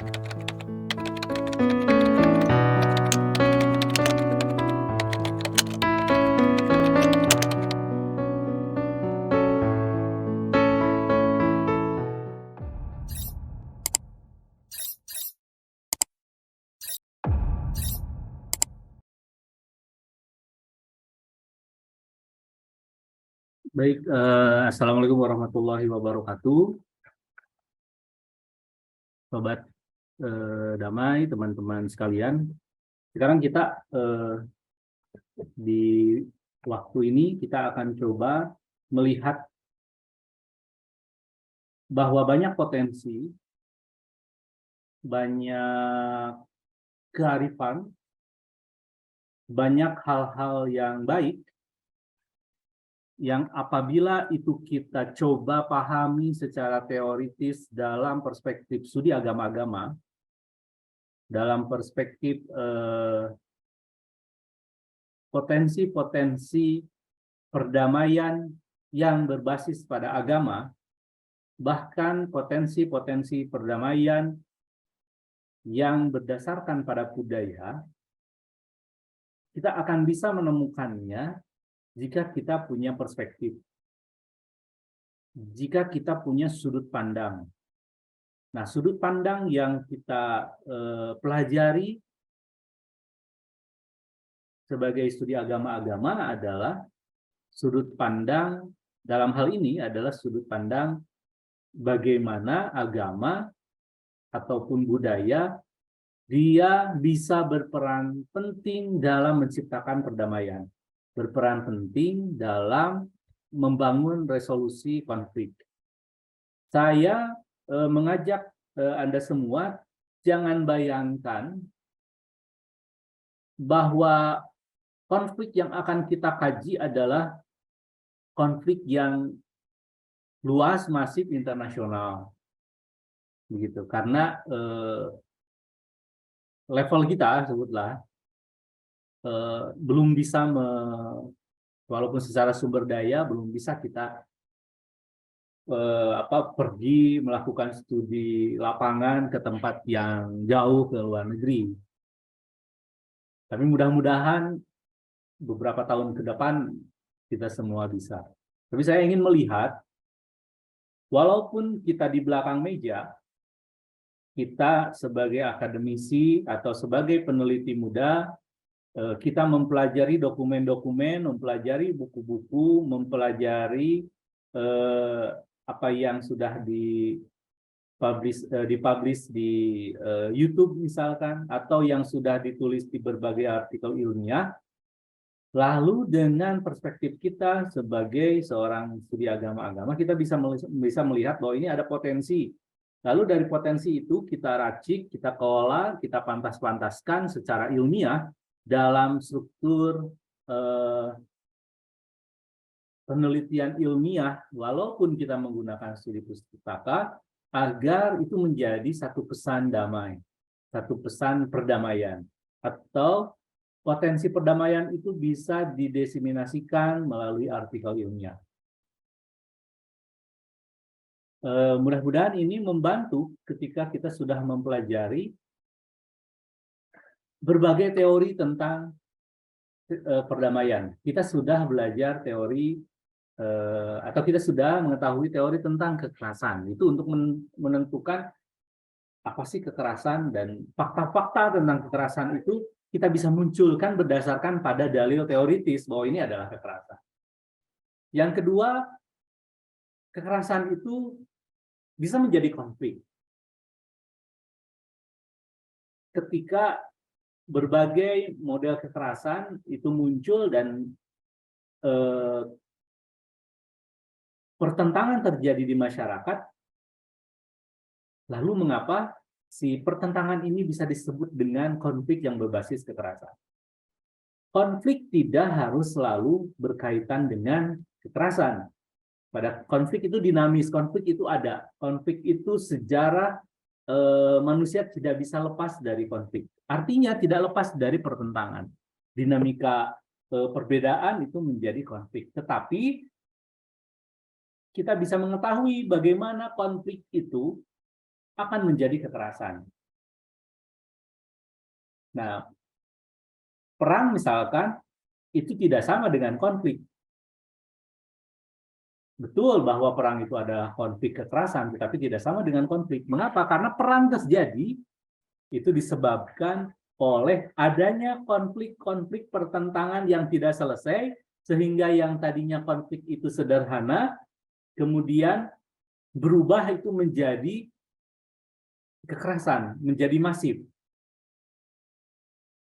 Baik, Assalamualaikum warahmatullahi wabarakatuh, Sobat Damai, teman-teman sekalian. Sekarang kita di waktu ini kita akan coba melihat bahwa banyak potensi, banyak kearifan, banyak hal-hal yang baik yang apabila itu kita coba pahami secara teoritis dalam perspektif studi agama-agama, dalam perspektif potensi-potensi perdamaian yang berbasis pada agama, bahkan potensi-potensi perdamaian yang berdasarkan pada budaya, kita akan bisa menemukannya jika kita punya perspektif, jika kita punya sudut pandang. Nah, sudut pandang yang kita pelajari sebagai studi agama-agama adalah sudut pandang, dalam hal ini adalah sudut pandang bagaimana agama ataupun budaya dia bisa berperan penting dalam menciptakan perdamaian, berperan penting dalam membangun resolusi konflik. Saya mengajak Anda semua jangan bayangkan bahwa konflik yang akan kita kaji adalah konflik yang luas, masif, internasional, begitu. Karena level kita sebutlah belum bisa, walaupun secara sumber daya belum bisa kita pergi melakukan studi lapangan ke tempat yang jauh ke luar negeri. Tapi mudah-mudahan beberapa tahun ke depan kita semua bisa. Tapi saya ingin melihat, walaupun kita di belakang meja, kita sebagai akademisi atau sebagai peneliti muda, kita mempelajari dokumen-dokumen, mempelajari buku-buku, mempelajari apa yang sudah dipublish di YouTube misalkan, atau yang sudah ditulis di berbagai artikel ilmiah. Lalu dengan perspektif kita sebagai seorang studi agama-agama, kita bisa melihat bahwa ini ada potensi. Lalu dari potensi itu kita racik, kita kelola, kita pantas-pantaskan secara ilmiah dalam struktur penelitian ilmiah, walaupun kita menggunakan studi pustaka, agar itu menjadi satu pesan damai, satu pesan perdamaian, atau potensi perdamaian itu bisa didesiminasikan melalui artikel ilmiah. Mudah-mudahan ini membantu ketika kita sudah mempelajari berbagai teori tentang perdamaian. Kita sudah belajar teori atau kita sudah mengetahui teori tentang kekerasan. Itu untuk menentukan apa sih kekerasan, dan fakta-fakta tentang kekerasan itu kita bisa munculkan berdasarkan pada dalil teoritis bahwa ini adalah kekerasan. Yang kedua, kekerasan itu bisa menjadi konflik ketika berbagai model kekerasan itu muncul dan pertentangan terjadi di masyarakat. Lalu mengapa si pertentangan ini bisa disebut dengan konflik yang berbasis kekerasan? Konflik tidak harus selalu berkaitan dengan kekerasan. Pada konflik itu dinamis, konflik itu ada. Konflik itu sejarah manusia tidak bisa lepas dari konflik. Artinya tidak lepas dari pertentangan. Dinamika perbedaan itu menjadi konflik. Tetapi kita bisa mengetahui bagaimana konflik itu akan menjadi kekerasan. Nah, perang misalkan itu tidak sama dengan konflik. Betul bahwa perang itu adalah konflik kekerasan, tetapi tidak sama dengan konflik. Mengapa? Karena perang terjadi itu disebabkan oleh adanya konflik-konflik pertentangan yang tidak selesai, sehingga yang tadinya konflik itu sederhana, kemudian berubah itu menjadi kekerasan, menjadi masif.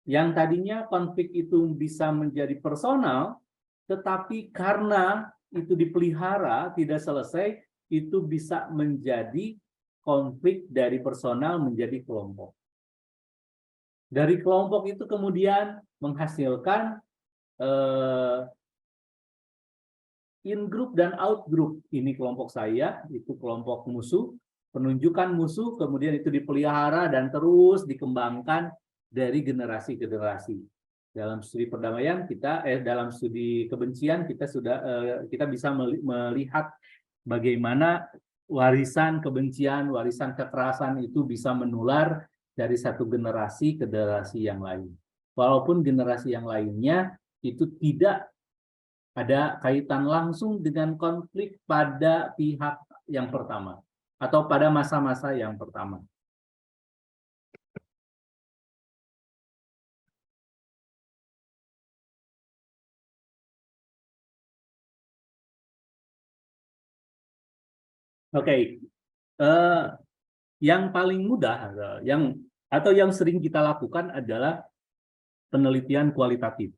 Yang tadinya konflik itu bisa menjadi personal, tetapi karena itu dipelihara, tidak selesai, itu bisa menjadi konflik dari personal menjadi kelompok. Dari kelompok itu kemudian menghasilkan in-group dan out-group. Ini kelompok saya, itu kelompok musuh. Penunjukan musuh, kemudian itu dipelihara dan terus dikembangkan dari generasi ke generasi. Dalam studi perdamaian kita, dalam studi kebencian kita bisa melihat bagaimana warisan kebencian, warisan kekerasan itu bisa menular dari satu generasi ke generasi yang lain. Walaupun generasi yang lainnya itu tidak ada kaitan langsung dengan konflik pada pihak yang pertama atau pada masa-masa yang pertama. Oke, yang paling mudah yang sering kita lakukan adalah penelitian kualitatif.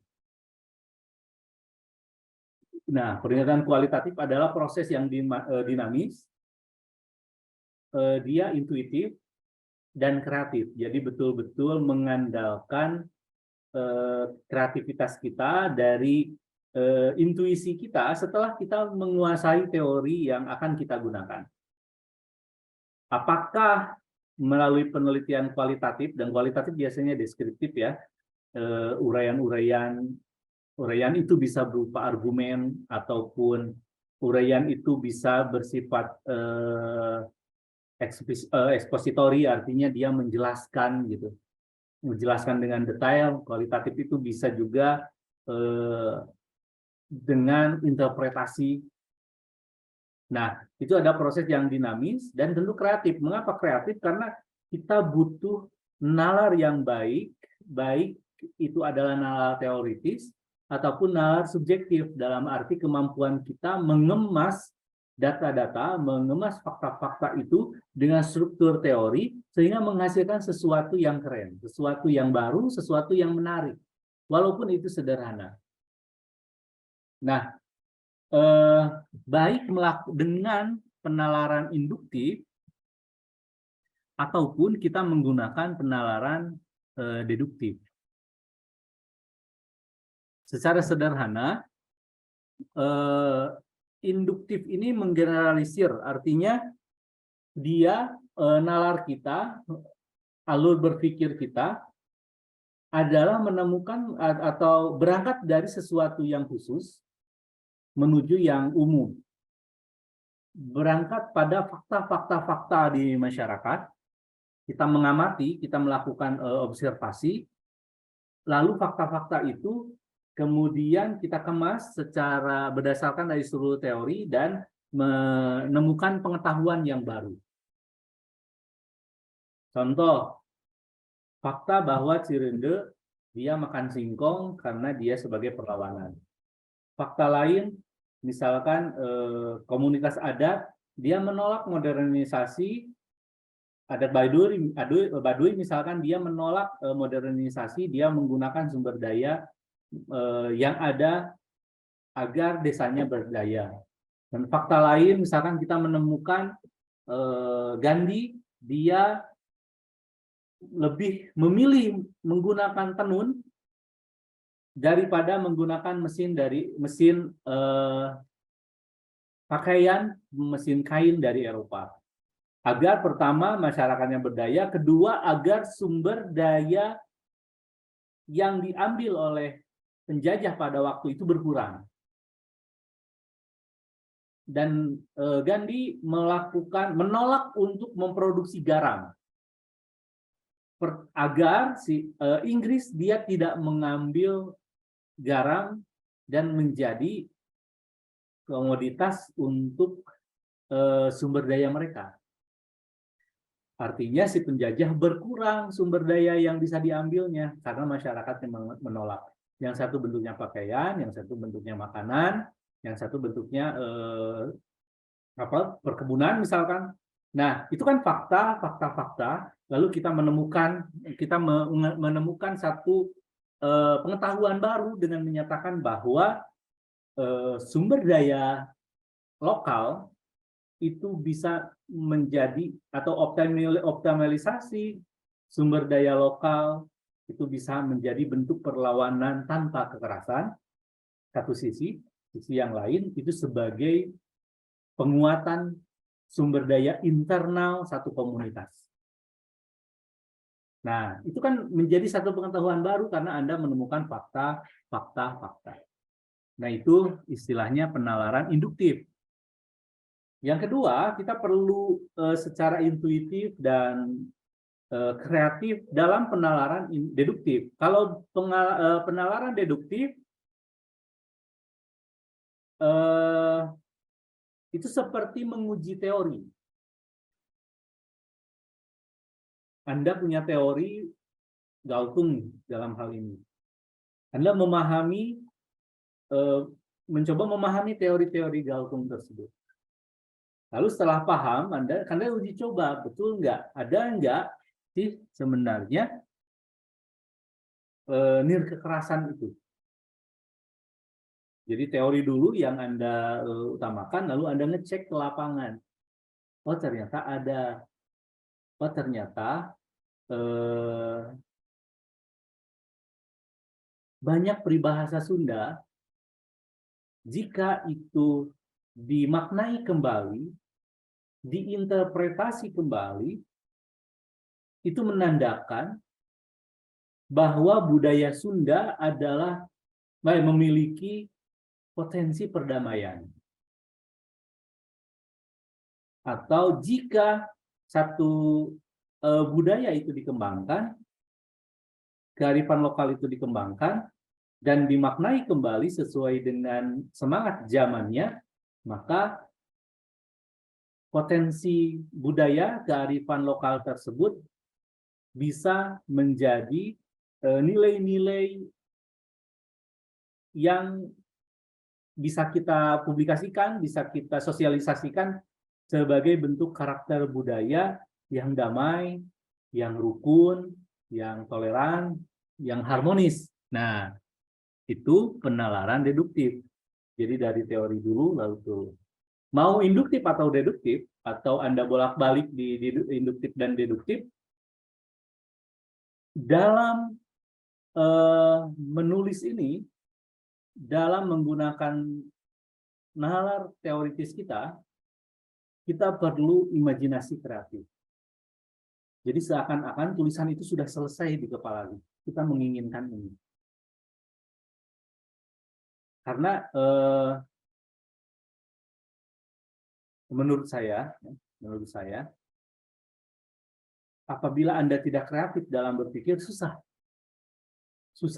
Nah, penelitian kualitatif adalah proses yang dinamis, dia intuitif dan kreatif. Jadi betul-betul mengandalkan kreativitas kita dari intuisi kita setelah kita menguasai teori yang akan kita gunakan. Apakah melalui penelitian kualitatif, dan kualitatif biasanya deskriptif ya, uraian itu bisa berupa argumen ataupun uraian itu bisa bersifat ekspositori, artinya dia menjelaskan gitu, menjelaskan dengan detail. Kualitatif itu bisa juga dengan interpretasi. Nah, itu ada proses yang dinamis dan tentu kreatif. Mengapa kreatif? Karena kita butuh nalar yang baik, baik itu adalah nalar teoritis ataupun nalar subjektif, dalam arti kemampuan kita mengemas data-data, mengemas fakta-fakta itu dengan struktur teori sehingga menghasilkan sesuatu yang keren, sesuatu yang baru, sesuatu yang menarik, walaupun itu sederhana. Nah, baik dengan penalaran induktif ataupun kita menggunakan penalaran deduktif. Secara sederhana, induktif ini menggeneralisir, artinya dia nalar kita, alur berpikir kita adalah menemukan atau berangkat dari sesuatu yang khusus menuju yang umum. Berangkat pada fakta-fakta di masyarakat, kita mengamati, kita melakukan observasi, lalu fakta-fakta itu kemudian kita kemas secara berdasarkan dari seluruh teori dan menemukan pengetahuan yang baru. Contoh, fakta bahwa Cirende dia makan singkong karena dia sebagai perlawanan. Fakta lain, misalkan komunitas adat, dia menolak modernisasi. Adat Baduy misalkan dia menolak modernisasi, dia menggunakan sumber daya yang ada agar desanya berdaya. Dan fakta lain, misalkan kita menemukan Gandhi, dia lebih memilih menggunakan tenun daripada menggunakan mesin pakaian, mesin kain dari Eropa. Agar pertama masyarakatnya berdaya, kedua agar sumber daya yang diambil oleh penjajah pada waktu itu berkurang. Dan Gandhi menolak untuk memproduksi garam. agar si Inggris dia tidak mengambil garam dan menjadi komoditas untuk sumber daya mereka. Artinya si penjajah berkurang sumber daya yang bisa diambilnya karena masyarakat yang menolak. Yang satu bentuknya pakaian, yang satu bentuknya makanan, yang satu bentuknya perkebunan misalkan. Nah, itu kan fakta. Lalu kita menemukan satu pengetahuan baru dengan menyatakan bahwa sumber daya lokal itu bisa menjadi atau optimalisasi sumber daya lokal itu bisa menjadi bentuk perlawanan tanpa kekerasan. Satu sisi yang lain itu sebagai penguatan sumber daya internal satu komunitas. Nah, itu kan menjadi satu pengetahuan baru karena Anda menemukan fakta. Nah, itu istilahnya penalaran induktif. Yang kedua, kita perlu secara intuitif dan kreatif dalam penalaran deduktif. Kalau penalaran deduktif itu seperti menguji teori. Anda punya teori Galtung dalam hal ini. Anda mencoba memahami teori-teori Galtung tersebut. Lalu setelah paham, Anda uji coba, betul nggak? Ada nggak sih sebenarnya nir kekerasan itu? Jadi teori dulu yang Anda utamakan, lalu Anda ngecek ke lapangan. Oh ternyata ada. Oh ternyata banyak peribahasa Sunda, jika itu dimaknai kembali, diinterpretasi kembali, itu menandakan bahwa budaya Sunda adalah memiliki potensi perdamaian. Atau jika satu budaya itu dikembangkan, kearifan lokal itu dikembangkan, dan dimaknai kembali sesuai dengan semangat zamannya, maka potensi budaya kearifan lokal tersebut bisa menjadi nilai-nilai yang bisa kita publikasikan, bisa kita sosialisasikan sebagai bentuk karakter budaya yang damai, yang rukun, yang toleran, yang harmonis. Nah, itu penalaran deduktif. Jadi dari teori dulu lalu turun. Mau induktif atau deduktif, atau Anda bolak-balik di induktif dan deduktif, dalam menulis ini, dalam menggunakan nalar teoritis kita perlu imajinasi kreatif. Jadi seakan-akan tulisan itu sudah selesai di kepala kita menginginkan ini. Karena menurut saya, apabila Anda tidak kreatif dalam berpikir, susah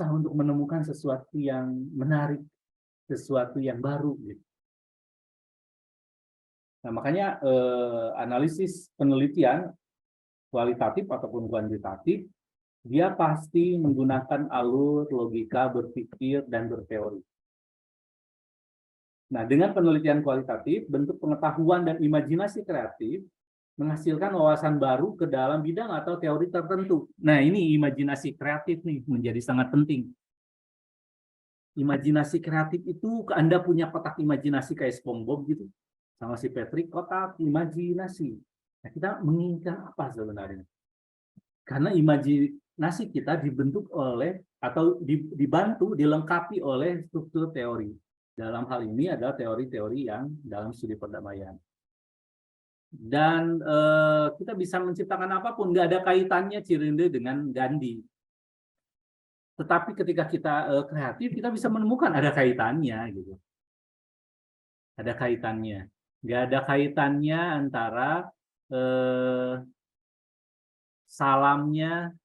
untuk menemukan sesuatu yang menarik, sesuatu yang baru. Gitu. Nah, makanya analisis penelitian kualitatif ataupun kuantitatif, dia pasti menggunakan alur logika berpikir dan berteori. Nah, dengan penelitian kualitatif, bentuk pengetahuan dan imajinasi kreatif menghasilkan wawasan baru ke dalam bidang atau teori tertentu. Nah, ini imajinasi kreatif nih menjadi sangat penting. Imajinasi kreatif itu Anda punya kotak imajinasi kayak SpongeBob gitu, sama si Patrick, kotak imajinasi. Nah, kita menginginkan apa sebenarnya? Karena imajinasi kita dibentuk oleh atau dibantu, dilengkapi oleh struktur teori. Dalam hal ini adalah teori-teori yang dalam studi perdamaian. Dan kita bisa menciptakan apapun, nggak ada kaitannya Cirinde dengan Gandhi. Tetapi ketika kita kreatif, kita bisa menemukan ada kaitannya, gitu. Ada kaitannya. Nggak ada kaitannya antara salamnya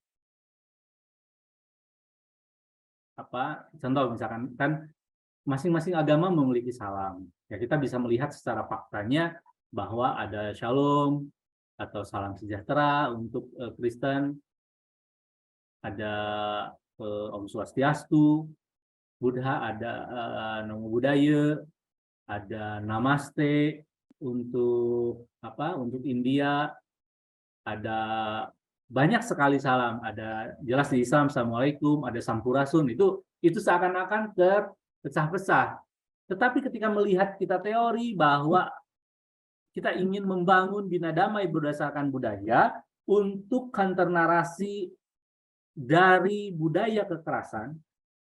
contoh misalkan kan masing-masing agama memiliki salam. Ya kita bisa melihat secara faktanya bahwa ada shalom atau salam sejahtera untuk Kristen, ada Om Swastiastu, Buddha ada Namo Buddhaya, ada Namaste untuk untuk India, ada banyak sekali salam, ada jelas di Islam Assalamualaikum, ada Sampurasun, itu seakan-akan terpecah-pecah. Tetapi ketika melihat kita teori bahwa kita ingin membangun bina damai berdasarkan budaya untuk counter narasi dari budaya kekerasan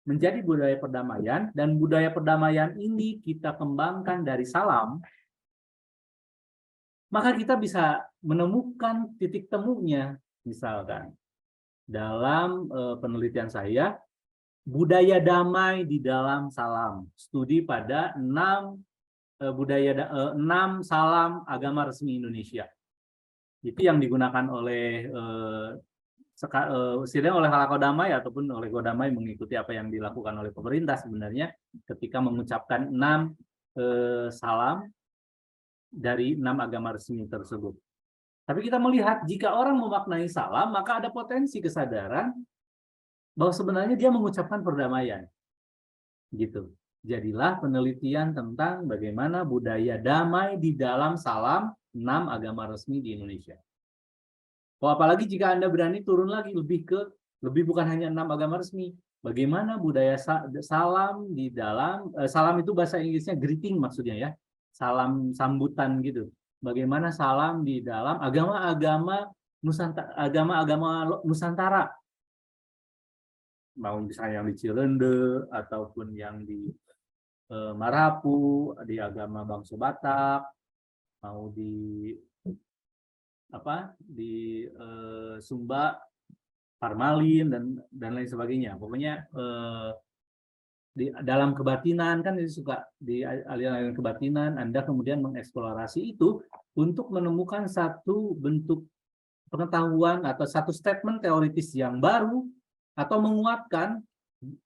menjadi budaya perdamaian, dan budaya perdamaian ini kita kembangkan dari salam, maka kita bisa menemukan titik temunya. Misalkan dalam penelitian saya, budaya damai di dalam salam, studi pada 6 salam agama resmi Indonesia. Itu yang digunakan oleh oleh Halako Damai ataupun oleh Godamai mengikuti apa yang dilakukan oleh pemerintah sebenarnya ketika mengucapkan 6 salam dari 6 agama resmi tersebut. Tapi kita melihat jika orang memaknai salam, maka ada potensi kesadaran bahwa sebenarnya dia mengucapkan perdamaian. Gitu. Jadilah penelitian tentang bagaimana budaya damai di dalam salam 6 agama resmi di Indonesia. Apalagi jika Anda berani turun lagi lebih bukan hanya 6 agama resmi. Bagaimana budaya salam di dalam salam itu bahasa Inggrisnya greeting maksudnya ya. Salam sambutan gitu. Bagaimana salam di dalam agama-agama Nusantara. Mau misalnya yang di Cilende ataupun yang di Marapu, di agama bangsa Batak, mau di Sumba, Parmalin dan lain sebagainya. Pokoknya di dalam kebatinan kan itu suka di aliran-aliran kebatinan, Anda kemudian mengeksplorasi itu untuk menemukan satu bentuk pengetahuan atau satu statement teoritis yang baru atau menguatkan,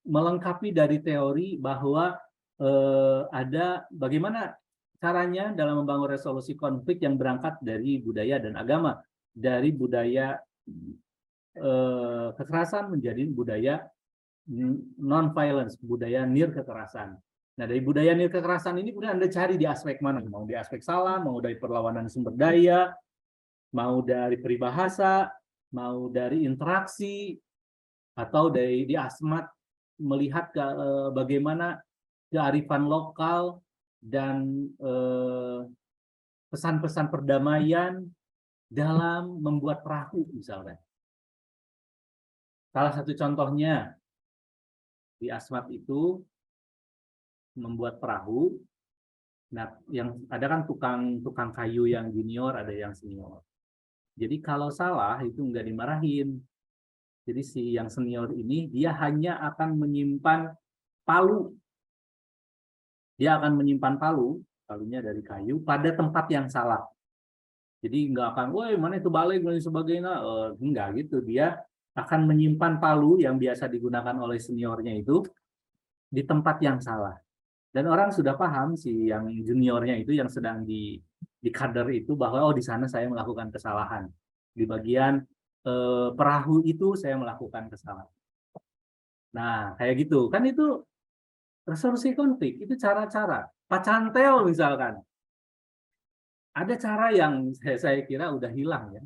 melengkapi dari teori bahwa ada bagaimana caranya dalam membangun resolusi konflik yang berangkat dari budaya dan agama, dari budaya kekerasan menjadi budaya non-violence, budaya nir kekerasan. Nah, dari budaya nir kekerasan ini kemudian Anda cari di aspek mana? Mau di aspek salam, mau dari perlawanan sumber daya, mau dari peribahasa, mau dari interaksi, atau di Asmat melihat bagaimana kearifan lokal dan pesan-pesan perdamaian dalam membuat perahu misalnya. Salah satu contohnya di Asmat itu membuat perahu. Nah, yang ada kan tukang kayu yang junior, ada yang senior. Jadi kalau salah itu nggak dimarahin. Jadi si yang senior ini dia hanya akan menyimpan palu. Dia akan menyimpan palunya dari kayu pada tempat yang salah. Jadi nggak akan, woi mana itu balik dan sebagainya. Enggak gitu. Dia akan menyimpan palu yang biasa digunakan oleh seniornya itu di tempat yang salah. Dan orang sudah paham si yang juniornya itu yang sedang di kader itu bahwa di sana saya melakukan kesalahan. Di bagian perahu itu saya melakukan kesalahan. Nah, kayak gitu. Kan itu resolusi konflik, itu cara-cara. Pacantel misalkan. Ada cara yang saya kira udah hilang ya.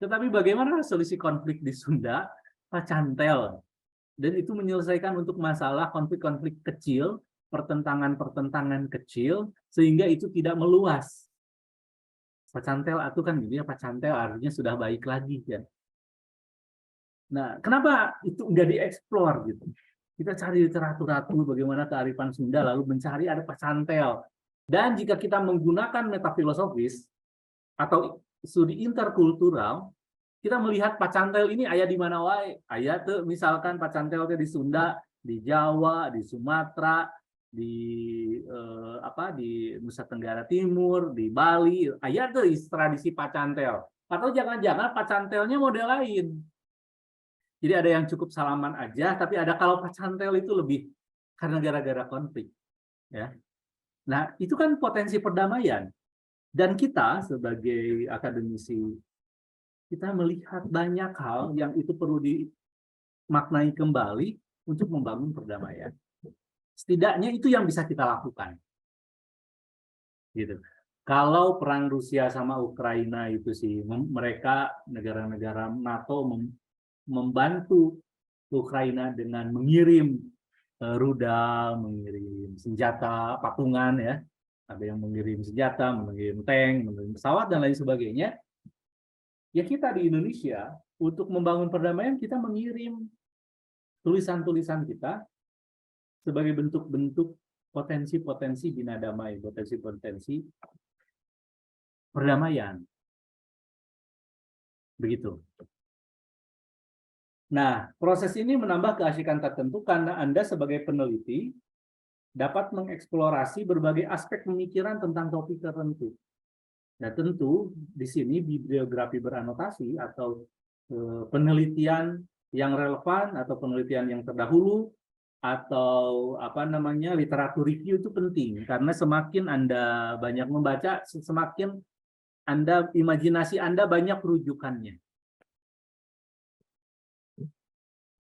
Tetapi bagaimana resolusi konflik di Sunda? Pacantel. Dan itu menyelesaikan untuk masalah konflik-konflik kecil, pertentangan-pertentangan kecil, sehingga itu tidak meluas. Pacantel itu kan gitu ya, pacantel artinya sudah baik lagi ya. Nah, kenapa itu nggak dieksplor gitu? Kita cari literatur bagaimana kearifan Sunda, lalu mencari ada pacantel. Dan jika kita menggunakan metafilosofis atau studi interkultural, kita melihat pacantel ini ayat di mana wae. Ayat tuh misalkan pacantel di Sunda, di Jawa, di Sumatera, di di Nusa Tenggara Timur, di Bali, ayat tuh tradisi pacantel. Atau jangan-jangan pacantelnya model lain. Jadi ada yang cukup salaman aja, tapi ada kalau pacaran itu lebih karena gara-gara konflik. Ya. Nah, itu kan potensi perdamaian. Dan kita sebagai akademisi, kita melihat banyak hal yang itu perlu dimaknai kembali untuk membangun perdamaian. Setidaknya itu yang bisa kita lakukan. Gitu. Kalau perang Rusia sama Ukraina itu sih, mereka negara-negara NATO membantu Ukraina dengan mengirim rudal, mengirim senjata patungan ya, ada yang mengirim senjata, mengirim tank, mengirim pesawat dan lain sebagainya. Ya kita di Indonesia untuk membangun perdamaian kita mengirim tulisan-tulisan kita sebagai bentuk-bentuk potensi-potensi bina damai, potensi-potensi perdamaian. Begitu. Nah, proses ini menambah keasikan tertentu karena Anda sebagai peneliti dapat mengeksplorasi berbagai aspek pemikiran tentang topik tertentu. Nah, tentu di sini bibliografi beranotasi atau penelitian yang relevan atau penelitian yang terdahulu atau apa namanya literatur review itu penting karena semakin Anda banyak membaca, semakin imajinasi Anda banyak rujukannya.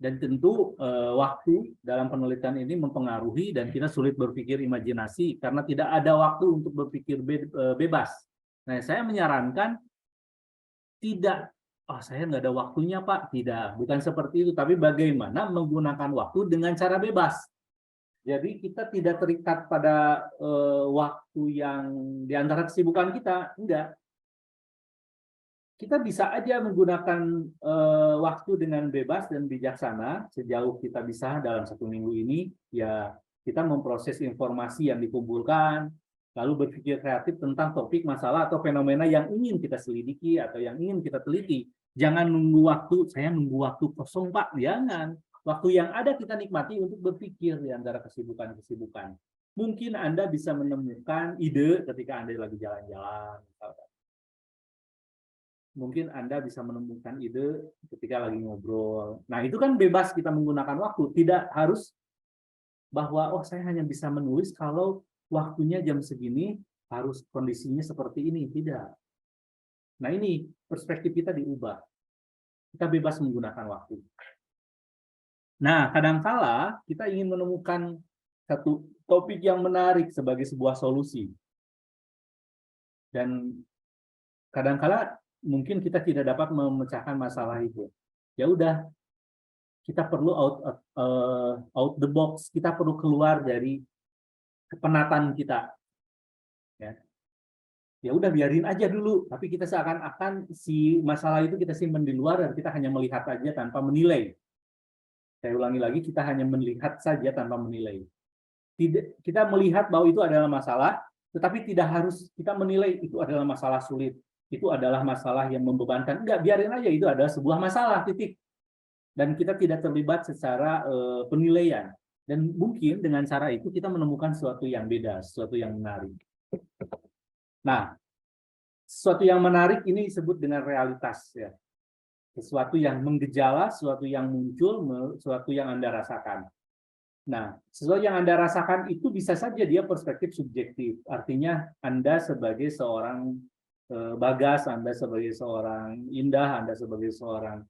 Dan tentu waktu dalam penelitian ini mempengaruhi dan kita sulit berpikir imajinasi karena tidak ada waktu untuk berpikir bebas. Nah, saya menyarankan tidak, saya nggak ada waktunya Pak. Tidak, bukan seperti itu. Tapi bagaimana menggunakan waktu dengan cara bebas. Jadi kita tidak terikat pada waktu yang di antara kesibukan kita, enggak. Kita bisa aja menggunakan waktu dengan bebas dan bijaksana sejauh kita bisa dalam 1 minggu ini. Ya kita memproses informasi yang dikumpulkan, lalu berpikir kreatif tentang topik, masalah, atau fenomena yang ingin kita selidiki atau yang ingin kita teliti. Jangan nunggu waktu, saya nunggu waktu kosong Pak, jangan. Waktu yang ada kita nikmati untuk berpikir di antara kesibukan-kesibukan. Mungkin Anda bisa menemukan ide ketika Anda lagi jalan-jalan. Mungkin Anda bisa menemukan ide ketika lagi ngobrol. Nah, itu kan bebas kita menggunakan waktu. Tidak harus bahwa, saya hanya bisa menulis kalau waktunya jam segini, harus kondisinya seperti ini. Tidak. Nah, ini perspektif kita diubah. Kita bebas menggunakan waktu. Nah, kadangkala kita ingin menemukan satu topik yang menarik sebagai sebuah solusi. Dan kadangkala mungkin kita tidak dapat memecahkan masalah itu. Ya udah, kita perlu out the box, kita perlu keluar dari kepenatan kita. Ya udah biarin aja dulu, tapi kita seakan-akan si masalah itu kita simpan di luar dan kita hanya melihat aja tanpa menilai. Saya ulangi lagi, kita hanya melihat saja tanpa menilai. Kita melihat bahwa itu adalah masalah, tetapi tidak harus kita menilai itu adalah masalah sulit. Itu adalah masalah yang membebankan. Enggak, biarin aja itu adalah sebuah masalah, titik. Dan kita tidak terlibat secara penilaian. Dan mungkin dengan cara itu kita menemukan sesuatu yang beda, sesuatu yang menarik. Nah, sesuatu yang menarik ini disebut dengan realitas. Ya. Sesuatu yang menggejala, sesuatu yang muncul, sesuatu yang Anda rasakan. Nah, sesuatu yang Anda rasakan itu bisa saja dia perspektif subjektif. Artinya Anda sebagai seorang Bagas, Anda sebagai seorang Indah, Anda sebagai seorang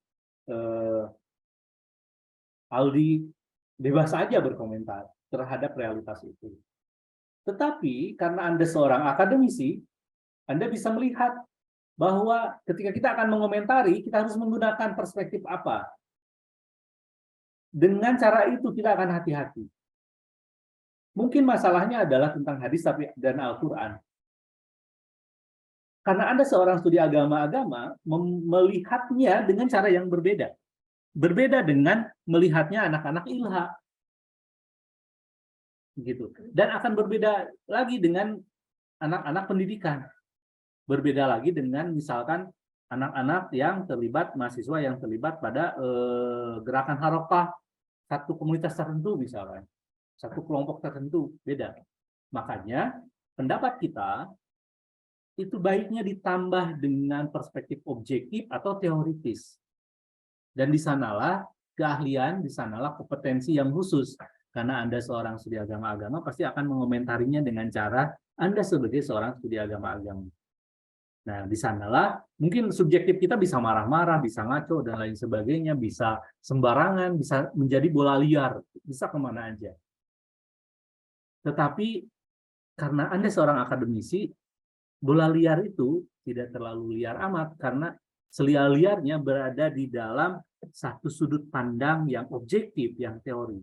Aldi, bebas saja berkomentar terhadap realitas itu. Tetapi karena Anda seorang akademisi, Anda bisa melihat bahwa ketika kita akan mengomentari, kita harus menggunakan perspektif apa. Dengan cara itu kita akan hati-hati. Mungkin masalahnya adalah tentang hadis dan Al-Quran. Karena Anda seorang studi agama-agama, melihatnya dengan cara yang berbeda. Berbeda dengan melihatnya anak-anak ilha. Gitu. Dan akan berbeda lagi dengan anak-anak pendidikan. Berbeda lagi dengan misalkan anak-anak yang terlibat, mahasiswa yang terlibat pada gerakan harokah satu komunitas tertentu misalkan. Satu kelompok tertentu, beda. Makanya pendapat kita itu baiknya ditambah dengan perspektif objektif atau teoritis. Dan di sanalah keahlian, di sanalah kompetensi yang khusus. Karena Anda seorang studi agama-agama, pasti akan mengomentarinya dengan cara Anda sebagai seorang studi agama-agama. Nah, di sanalah mungkin subjektif kita bisa marah-marah, bisa ngaco, dan lain sebagainya, bisa sembarangan, bisa menjadi bola liar, bisa kemana aja. Tetapi karena Anda seorang akademisi, bola liar itu tidak terlalu liar amat, karena seliar-liarnya berada di dalam satu sudut pandang yang objektif, yang teori,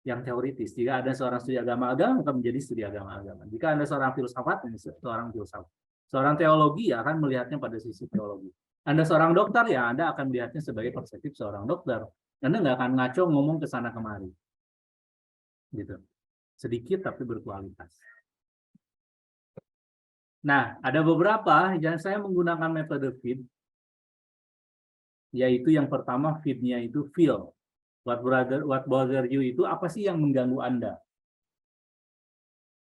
yang teoritis. Jika Anda seorang studi agama-agama, maka menjadi studi agama-agama. Jika Anda seorang filsafat, seorang filsafat. Seorang teologi ya akan melihatnya pada sisi teologi. Anda seorang dokter ya Anda akan melihatnya sebagai perspektif seorang dokter. Anda nggak akan ngaco ngomong ke sana kemari. Gitu. Sedikit tapi berkualitas. Nah, ada beberapa yang saya menggunakan metode feed, yaitu yang pertama feed-nya itu feel. What bother you itu apa sih yang mengganggu Anda?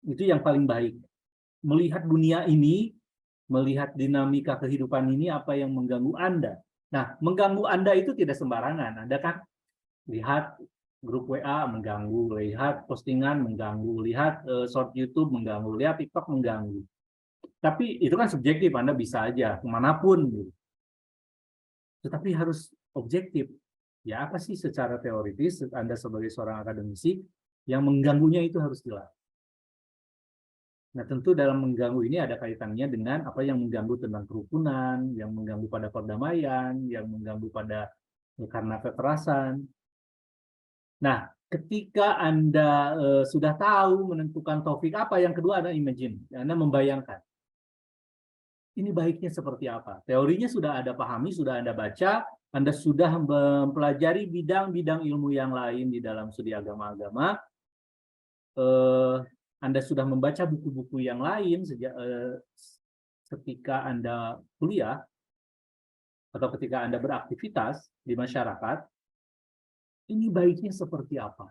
Itu yang paling baik. Melihat dunia ini, melihat dinamika kehidupan ini, apa yang mengganggu Anda. Nah, mengganggu Anda itu tidak sembarangan. Anda kan lihat grup WA mengganggu, lihat postingan mengganggu, lihat short YouTube mengganggu, lihat TikTok mengganggu. Tapi itu kan subjektif, Anda bisa aja kemanapun. Gitu. Tetapi harus objektif. Ya apa sih secara teoritis Anda sebagai seorang akademisi yang mengganggunya itu harus jelas. Nah, tentu dalam mengganggu ini ada kaitannya dengan apa yang mengganggu tentang kerukunan, yang mengganggu pada perdamaian, yang mengganggu pada karena kekerasan. Nah, ketika Anda sudah tahu menentukan topik apa, yang kedua ada imagine. Anda membayangkan. Ini baiknya seperti apa? Teorinya sudah Anda pahami, sudah Anda baca, Anda sudah mempelajari bidang-bidang ilmu yang lain di dalam studi agama-agama. Anda sudah membaca buku-buku yang lain sejak ketika Anda kuliah atau ketika Anda beraktivitas di masyarakat, ini baiknya seperti apa?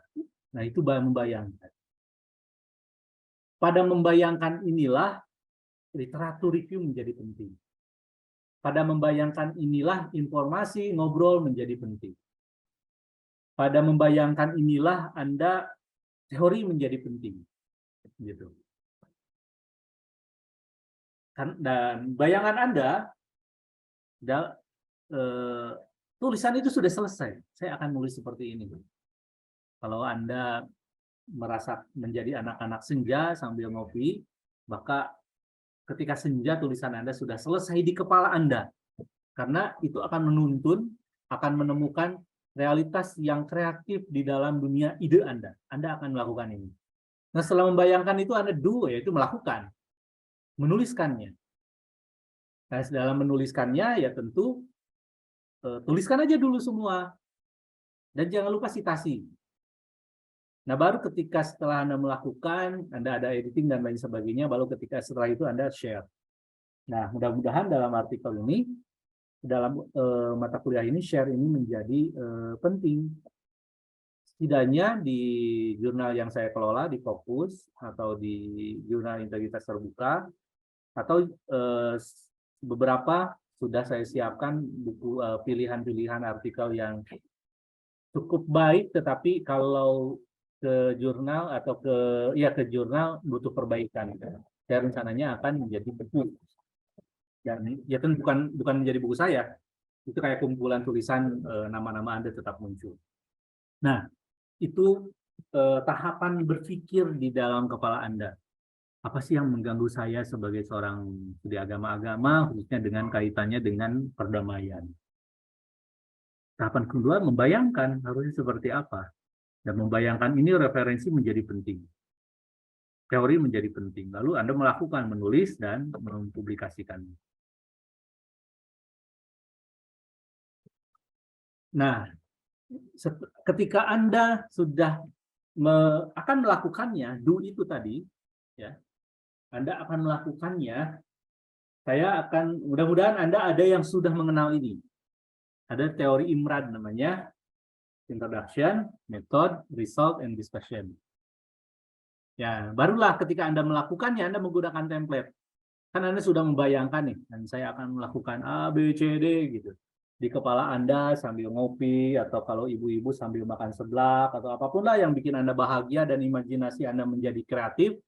Nah, itu membayangkan. Pada membayangkan inilah literatur review menjadi penting. Pada membayangkan inilah informasi ngobrol menjadi penting. Pada membayangkan inilah Anda teori menjadi penting. Gitu. Dan bayangan Anda, tulisan itu sudah selesai. Saya akan nulis seperti ini. Kalau Anda merasa menjadi anak-anak senja sambil ngopi, maka ketika senja tulisan Anda sudah selesai di kepala Anda. Karena itu akan menuntun, akan menemukan realitas yang kreatif di dalam dunia ide Anda. Anda akan melakukan ini. Nah, setelah membayangkan itu Anda do, yaitu melakukan. Menuliskannya. Nah, dalam menuliskannya ya tentu tuliskan aja dulu semua. Dan jangan lupa sitasi. Nah, baru ketika setelah Anda melakukan, Anda ada editing dan lain sebagainya, baru ketika setelah itu Anda share. Nah, mudah-mudahan dalam artikel ini, dalam mata kuliah ini, share ini menjadi penting. Setidaknya di jurnal yang saya kelola, di Fokus, atau di jurnal Integritas Terbuka, atau beberapa sudah saya siapkan buku pilihan-pilihan artikel yang cukup baik, tetapi kalau ke jurnal atau ke jurnal butuh perbaikan. Saya rencananya akan menjadi buku. Dan ya kan bukan menjadi buku saya. Itu kayak kumpulan tulisan nama-nama Anda tetap muncul. Nah, itu tahapan berpikir di dalam kepala Anda. Apa sih yang mengganggu saya sebagai seorang studi agama-agama, khususnya dengan kaitannya dengan perdamaian. Tahapan kedua, membayangkan harusnya seperti apa. Dan membayangkan ini referensi menjadi penting. Teori menjadi penting. Lalu Anda melakukan, menulis, dan mempublikasikan. Nah, ketika Anda sudah akan melakukannya, do itu tadi, ya, Anda akan melakukannya, mudah-mudahan Anda ada yang sudah mengenal ini. Ada teori Imran namanya, Introduction, Method, Result, and Discussion. Ya, barulah ketika Anda melakukannya, Anda menggunakan template. Kan Anda sudah membayangkan nih, dan saya akan melakukan A, B, C, D, gitu. di kepala Anda sambil ngopi, atau kalau ibu-ibu sambil makan seblak, atau apapun lah yang bikin Anda bahagia dan imajinasi Anda menjadi kreatif.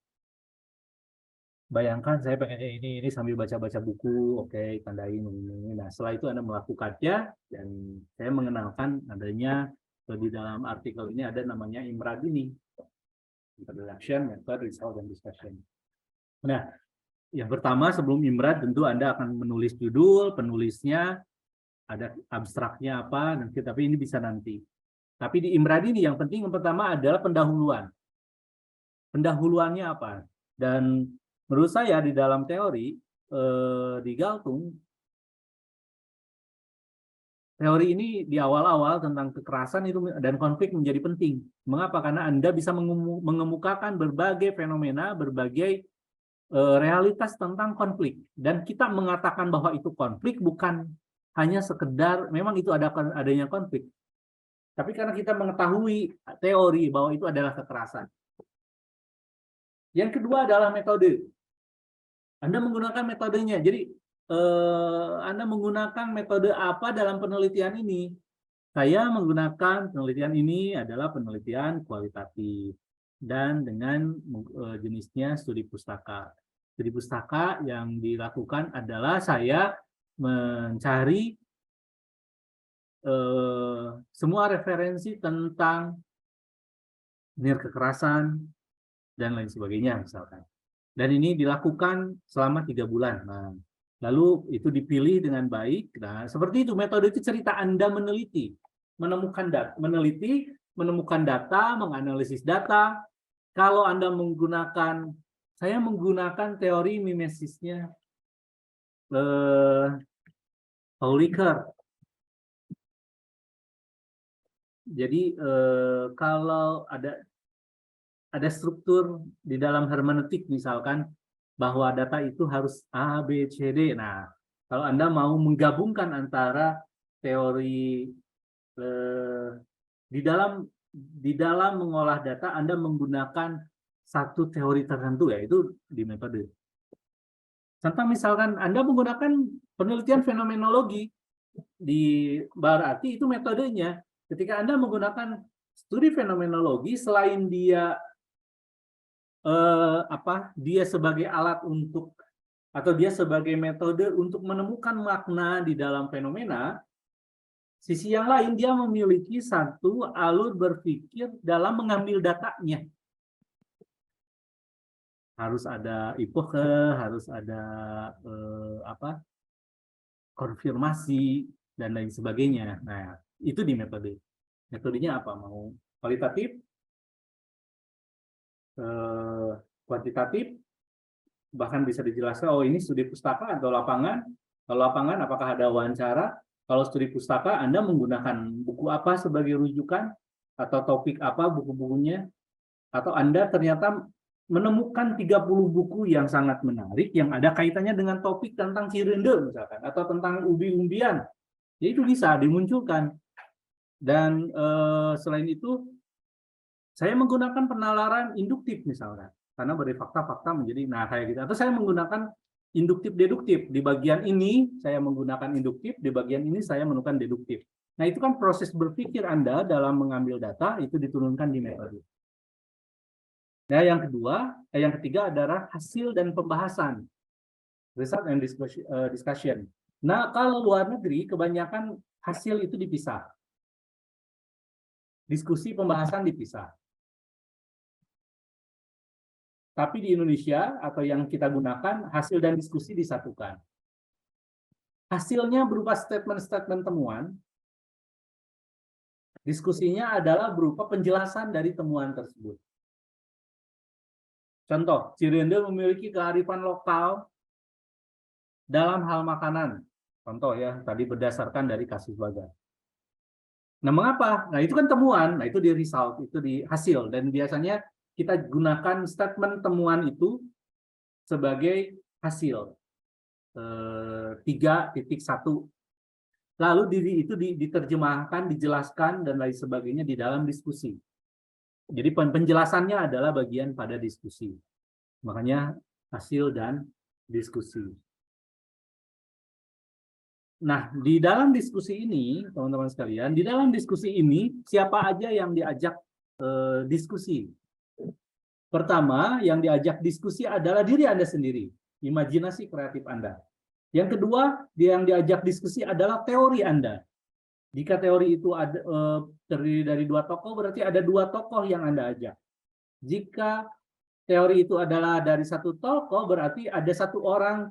Bayangkan saya pengennya ini sambil baca-baca buku, oke, tandain ini. Nah, setelah itu Anda melakukannya, dan saya mengenalkan adanya di dalam artikel ini ada namanya IMRAD ini, Introduction, Method, Result, dan Discussion. Nah, yang pertama sebelum IMRAD tentu Anda akan menulis judul, penulisnya, ada abstraknya apa, nanti, tapi ini bisa nanti. Tapi di IMRAD ini yang penting yang pertama adalah pendahuluan. Pendahuluannya apa? Dan menurut saya di dalam teori di Galtung, teori ini di awal-awal tentang kekerasan itu dan konflik menjadi penting. Mengapa? Karena Anda bisa mengemukakan berbagai fenomena, berbagai realitas tentang konflik. Dan kita mengatakan bahwa itu konflik bukan hanya sekedar memang itu adanya konflik. Tapi karena kita mengetahui teori bahwa itu adalah kekerasan. Yang kedua adalah metode. Anda menggunakan metodenya. Jadi Anda menggunakan metode apa dalam penelitian ini? Saya menggunakan penelitian ini adalah penelitian kualitatif dan dengan jenisnya studi pustaka. Studi pustaka yang dilakukan adalah saya mencari semua referensi tentang kekerasan dan lain sebagainya misalkan. Dan ini dilakukan selama 3 bulan. Nah, lalu itu dipilih dengan baik. Nah, seperti itu metode itu cerita Anda meneliti, menemukan data, menemukan data, menganalisis data. Kalau Anda menggunakan, saya menggunakan teori mimesisnya Paul Ricoeur. Jadi kalau ada struktur di dalam hermeneutik misalkan bahwa data itu harus A, B, C, D. Nah, kalau Anda mau menggabungkan antara teori di dalam mengolah data, Anda menggunakan satu teori tertentu, yaitu di metode. Contoh misalkan Anda menggunakan penelitian fenomenologi, berarti itu metodenya. Ketika Anda menggunakan studi fenomenologi, selain dia dia sebagai alat untuk atau dia sebagai metode untuk menemukan makna di dalam fenomena, sisi yang lain dia memiliki satu alur berpikir dalam mengambil datanya. Harus ada hipoke, harus ada konfirmasi dan lain sebagainya. Nah, itu di metode. Metodenya apa? Mau kualitatif, kuantitatif, bahkan bisa dijelaskan, oh ini studi pustaka atau lapangan. Kalau lapangan, apakah ada wawancara? Kalau studi pustaka, Anda menggunakan buku apa sebagai rujukan? Atau topik apa buku-bukunya? Atau Anda ternyata menemukan 30 buku yang sangat menarik, yang ada kaitannya dengan topik tentang cirende misalkan, atau tentang umbi-umbian. Ya itu bisa dimunculkan. Dan selain itu, saya menggunakan penalaran induktif misalnya, karena dari fakta-fakta menjadi kayak gitu. Atau saya menggunakan induktif-deduktif. Di bagian ini saya menggunakan induktif, di bagian ini saya menggunakan deduktif. Nah, itu kan proses berpikir Anda dalam mengambil data itu diturunkan di metode. Nah, yang ketiga adalah hasil dan pembahasan. Result and discussion. Nah, kalau luar negeri kebanyakan hasil itu dipisah. Diskusi pembahasan dipisah. Tapi di Indonesia atau yang kita gunakan, hasil dan diskusi disatukan. Hasilnya berupa statement-statement temuan, diskusinya adalah berupa penjelasan dari temuan tersebut. Contoh, cirende memiliki kearifan lokal dalam hal makanan. Contoh ya, tadi berdasarkan dari kasus Baga. Nah, mengapa? Nah, itu kan temuan, nah itu di result, itu di hasil. Dan biasanya kita gunakan statement temuan itu sebagai hasil 3.1. Lalu itu diterjemahkan, dijelaskan, dan lain sebagainya di dalam diskusi. Jadi penjelasannya adalah bagian pada diskusi. Makanya hasil dan diskusi. Nah, di dalam diskusi ini, teman-teman sekalian, di dalam diskusi ini siapa aja yang diajak diskusi? Pertama, yang diajak diskusi adalah diri Anda sendiri, imajinasi kreatif Anda. Yang kedua, yang diajak diskusi adalah teori Anda. Jika teori itu ada, terdiri dari dua tokoh, berarti ada dua tokoh yang Anda ajak. Jika teori itu adalah dari satu tokoh, berarti ada satu orang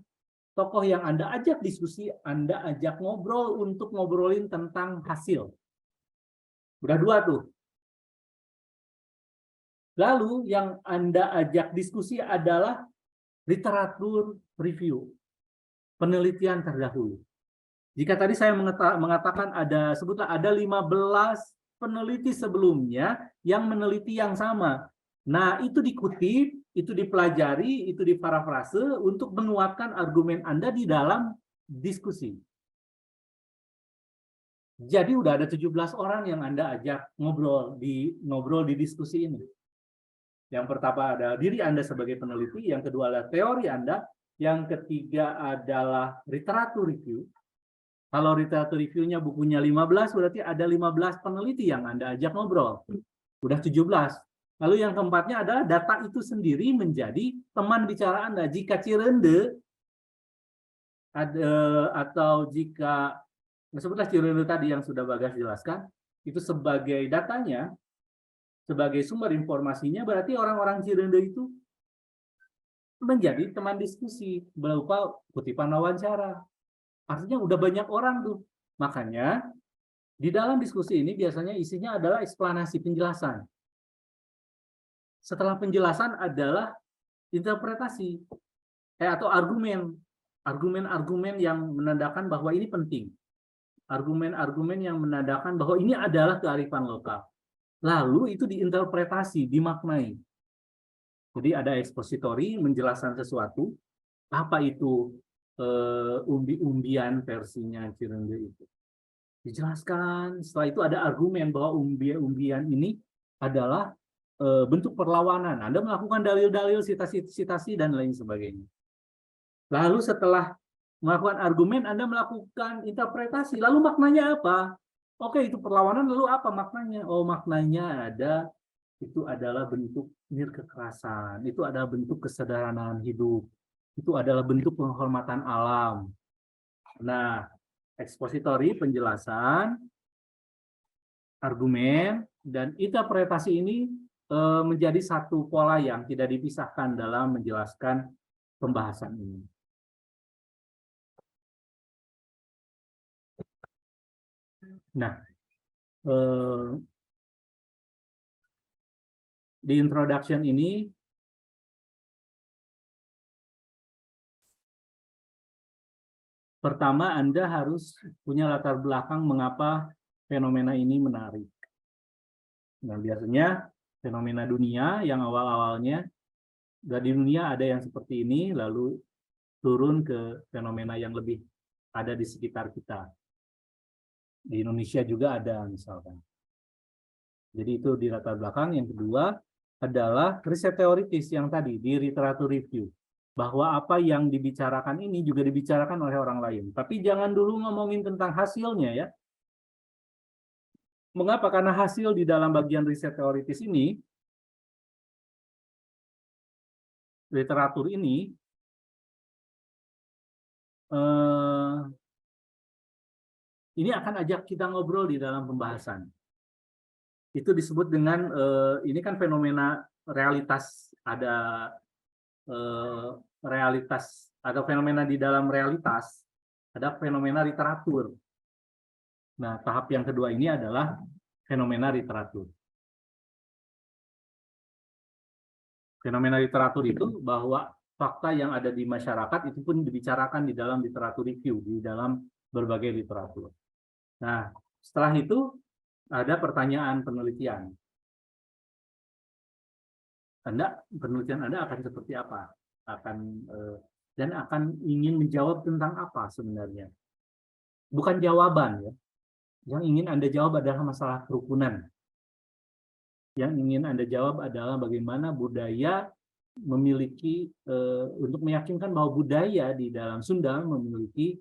tokoh yang Anda ajak diskusi, Anda ajak ngobrol untuk ngobrolin tentang hasil. Udah dua tuh. Lalu yang Anda ajak diskusi adalah literatur review, penelitian terdahulu. Jika tadi saya mengatakan sebutlah ada 15 peneliti sebelumnya yang meneliti yang sama. Nah, itu dikutip, itu dipelajari, itu diparafrase untuk menguatkan argumen Anda di dalam diskusi. Jadi udah ada 17 orang yang Anda ajak ngobrol di diskusi ini. Yang pertama ada diri Anda sebagai peneliti, yang kedua adalah teori Anda, yang ketiga adalah literatur review. Kalau literatur review-nya bukunya 15, berarti ada 15 peneliti yang Anda ajak ngobrol. Udah 17. Lalu yang keempatnya adalah data itu sendiri menjadi teman bicara Anda. Jika Cirende atau jika sebutlah Cirende tadi yang sudah Bagas jelaskan, itu sebagai datanya, sebagai sumber informasinya, berarti orang-orang Cirende itu menjadi teman diskusi berupa kutipan wawancara. Artinya udah banyak orang tuh. Makanya di dalam diskusi ini biasanya isinya adalah eksplanasi, penjelasan. Setelah penjelasan adalah interpretasi atau argumen. Argumen-argumen yang menandakan bahwa ini penting. Argumen-argumen yang menandakan bahwa ini adalah kearifan lokal. Lalu itu diinterpretasi, dimaknai. Jadi ada ekspositori menjelaskan sesuatu, apa itu umbi-umbian versinya Cirende itu. Dijelaskan, setelah itu ada argumen bahwa umbi-umbian ini adalah bentuk perlawanan. Anda melakukan dalil-dalil, sitasi-sitasi, dan lain sebagainya. Lalu setelah melakukan argumen, Anda melakukan interpretasi. Lalu maknanya apa? Oke, itu perlawanan, lalu apa maknanya? Oh, maknanya itu adalah bentuk kekerasan, itu adalah bentuk kesederhanaan hidup, itu adalah bentuk penghormatan alam. Nah, ekspositori, penjelasan, argumen, dan interpretasi ini menjadi satu pola yang tidak dipisahkan dalam menjelaskan pembahasan ini. Nah, di introduction ini pertama Anda harus punya latar belakang mengapa fenomena ini menarik. Nah, biasanya fenomena dunia yang awal-awalnya dari dunia ada yang seperti ini, lalu turun ke fenomena yang lebih ada di sekitar kita. Di Indonesia juga ada misalkan. Jadi itu di latar belakang. Yang kedua adalah riset teoritis yang tadi di literatur review. Bahwa apa yang dibicarakan ini juga dibicarakan oleh orang lain. Tapi jangan dulu ngomongin tentang hasilnya ya. Mengapa? Karena hasil di dalam bagian riset teoritis ini, literatur ini, ini akan ajak kita ngobrol di dalam pembahasan. Itu disebut dengan, ini kan fenomena realitas, ada realitas, atau fenomena di dalam realitas, ada fenomena literatur. Nah, tahap yang kedua ini adalah fenomena literatur. Fenomena literatur itu bahwa fakta yang ada di masyarakat itu pun dibicarakan di dalam literatur review, di dalam berbagai literatur. Nah, setelah itu ada pertanyaan penelitian. Penelitian Anda akan seperti apa? Dan akan ingin menjawab tentang apa sebenarnya? Bukan jawaban ya. Yang ingin Anda jawab adalah masalah kerukunan. Yang ingin Anda jawab adalah bagaimana budaya memiliki, untuk meyakinkan bahwa budaya di dalam Sunda memiliki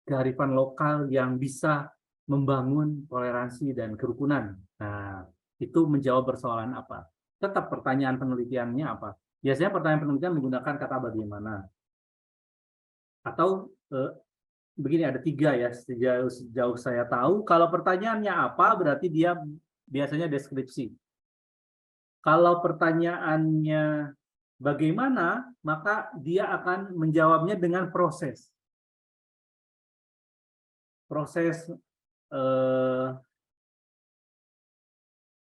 kearifan lokal yang bisa membangun toleransi dan kerukunan. Nah, itu menjawab persoalan apa? Tetap pertanyaan penelitiannya apa? Biasanya pertanyaan penelitian menggunakan kata bagaimana. Atau begini, ada 3 ya, sejauh saya tahu. Kalau pertanyaannya apa, berarti dia biasanya deskripsi. Kalau pertanyaannya bagaimana, maka dia akan menjawabnya dengan proses. Proses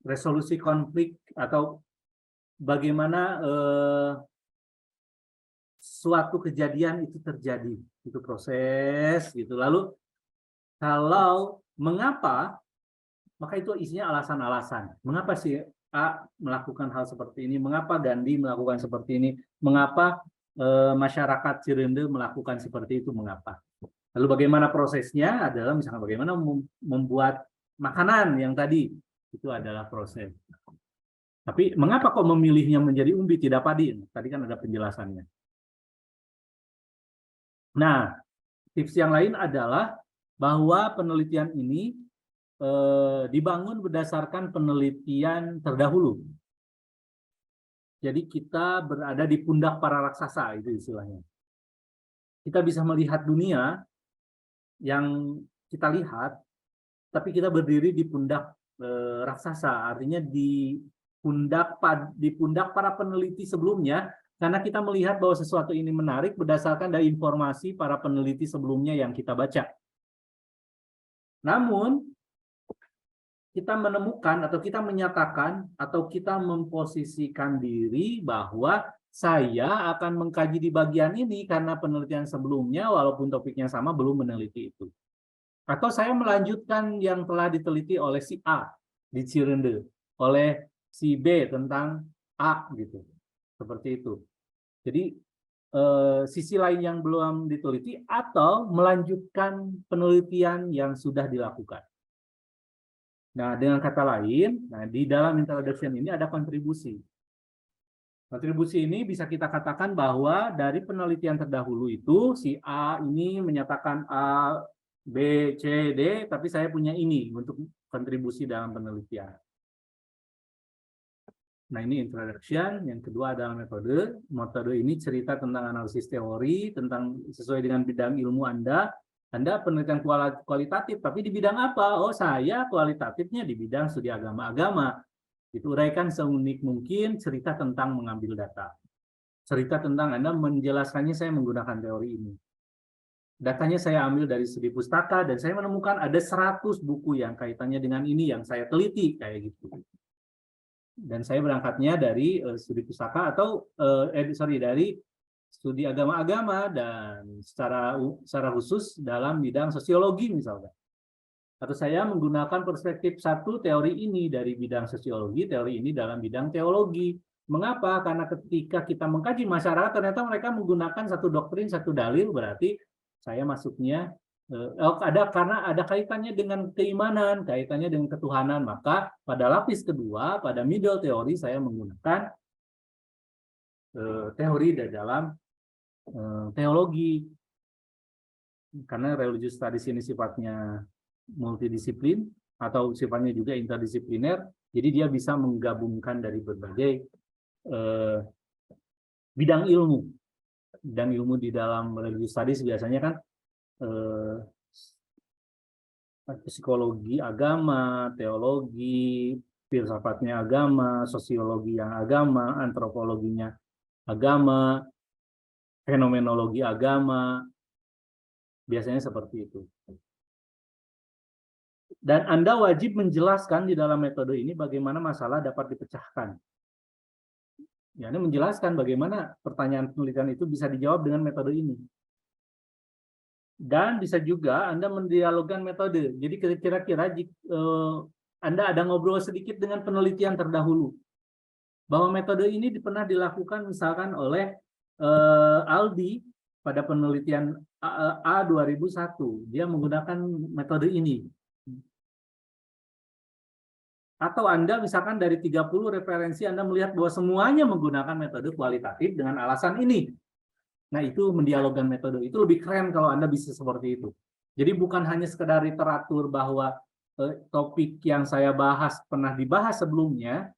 resolusi konflik atau bagaimana suatu kejadian itu terjadi, itu proses gitu. Lalu kalau mengapa, maka itu isinya alasan-alasan. Mengapa sih A melakukan hal seperti ini? Mengapa Gandhi melakukan seperti ini? Mengapa masyarakat Cirende melakukan seperti itu? Mengapa? Lalu bagaimana prosesnya? Adalah misalnya bagaimana membuat makanan yang tadi itu adalah proses. Tapi mengapa kok memilihnya menjadi umbi tidak padi? Tadi kan ada penjelasannya. Nah, tips yang lain adalah bahwa penelitian ini dibangun berdasarkan penelitian terdahulu. Jadi kita berada di pundak para raksasa, itu istilahnya. Kita bisa melihat dunia yang kita lihat, tapi kita berdiri di pundak raksasa, artinya di pundak para peneliti sebelumnya, karena kita melihat bahwa sesuatu ini menarik berdasarkan dari informasi para peneliti sebelumnya yang kita baca. Namun, kita menemukan atau kita menyatakan atau kita memposisikan diri bahwa saya akan mengkaji di bagian ini karena penelitian sebelumnya, walaupun topiknya sama, belum meneliti itu. Atau saya melanjutkan yang telah diteliti oleh si A di Cirende, oleh si B tentang A gitu. Seperti itu. Jadi sisi lain yang belum diteliti atau melanjutkan penelitian yang sudah dilakukan. Nah, dengan kata lain, di dalam introduction ini ada kontribusi. Kontribusi ini bisa kita katakan bahwa dari penelitian terdahulu itu si A ini menyatakan A, B, C, D, tapi saya punya ini untuk kontribusi dalam penelitian. Nah, ini introduction. Yang kedua adalah metode. Metode ini cerita tentang analisis teori, tentang sesuai dengan bidang ilmu Anda. Anda penelitian kualitatif, tapi di bidang apa? Oh, saya kualitatifnya di bidang studi agama-agama. Itu uraikan seunik mungkin cerita tentang mengambil data. Cerita tentang Anda menjelaskannya saya menggunakan teori ini. Datanya saya ambil dari studi pustaka, dan saya menemukan ada 100 buku yang kaitannya dengan ini yang saya teliti, kayak gitu. Dan saya berangkatnya dari studi pustaka atau dari studi agama-agama dan secara khusus dalam bidang sosiologi misalnya. Atau saya menggunakan perspektif satu teori ini dari bidang sosiologi, teori ini dalam bidang teologi. Mengapa? Karena ketika kita mengkaji masyarakat, ternyata mereka menggunakan satu doktrin, satu dalil, berarti saya masuknya karena ada kaitannya dengan keimanan, kaitannya dengan ketuhanan. Maka pada lapis kedua, pada middle teori, saya menggunakan teori dalam teologi. Karena religious studies ini sifatnya multidisiplin atau sifatnya juga interdisipliner, jadi dia bisa menggabungkan dari berbagai bidang ilmu. Bidang ilmu di dalam religious studies biasanya kan psikologi agama, teologi, filsafatnya agama, sosiologi yang agama, antropologinya agama, fenomenologi agama, biasanya seperti itu. Dan Anda wajib menjelaskan di dalam metode ini bagaimana masalah dapat dipecahkan. Ya, Anda menjelaskan bagaimana pertanyaan penelitian itu bisa dijawab dengan metode ini. Dan bisa juga Anda mendialogkan metode. Jadi kira-kira Anda ada ngobrol sedikit dengan penelitian terdahulu. Bahwa metode ini pernah dilakukan misalkan oleh Aldi pada penelitian A 2001. Dia menggunakan metode ini. Atau Anda misalkan dari 30 referensi Anda melihat bahwa semuanya menggunakan metode kualitatif dengan alasan ini. Nah, itu mendialogkan metode. Itu lebih keren kalau Anda bisa seperti itu. Jadi bukan hanya sekedar literatur bahwa topik yang saya bahas pernah dibahas sebelumnya,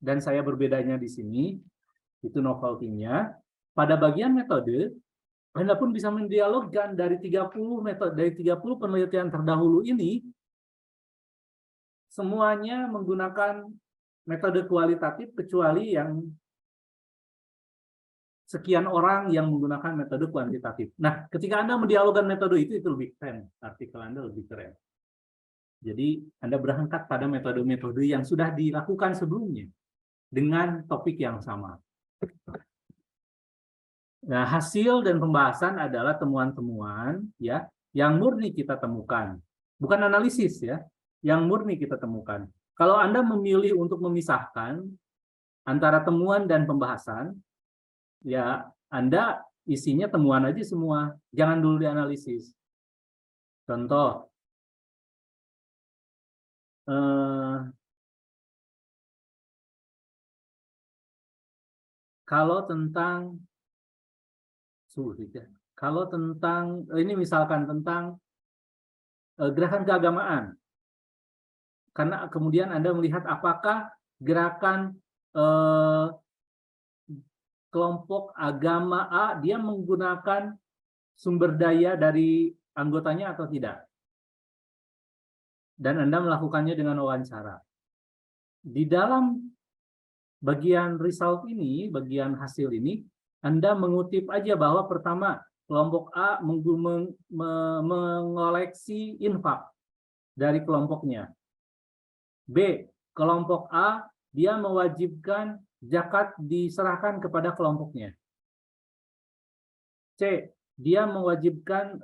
dan saya berbedanya di sini, itu novelty-nya. Pada bagian metode, Anda pun bisa mendialogkan dari 30 metode, dari 30 penelitian terdahulu ini, semuanya menggunakan metode kualitatif kecuali yang sekian orang yang menggunakan metode kuantitatif. Nah, ketika Anda mendialogkan metode itu lebih keren. Artikel Anda lebih keren. Jadi, Anda berangkat pada metode-metode yang sudah dilakukan sebelumnya dengan topik yang sama. Nah, hasil dan pembahasan adalah temuan-temuan ya yang murni kita temukan. Bukan analisis ya, yang murni kita temukan. Kalau Anda memilih untuk memisahkan antara temuan dan pembahasan, ya Anda isinya temuan aja semua, jangan dulu dianalisis. Contoh, kalau tentang sulit ya, kalau tentang ini misalkan tentang gerakan keagamaan, karena kemudian Anda melihat apakah gerakan kelompok agama A dia menggunakan sumber daya dari anggotanya atau tidak. Dan Anda melakukannya dengan wawancara. Di dalam bagian result ini, bagian hasil ini, Anda mengutip aja bahwa pertama, kelompok A mengoleksi infak dari kelompoknya. B, kelompok A dia mewajibkan zakat diserahkan kepada kelompoknya. C, dia mewajibkan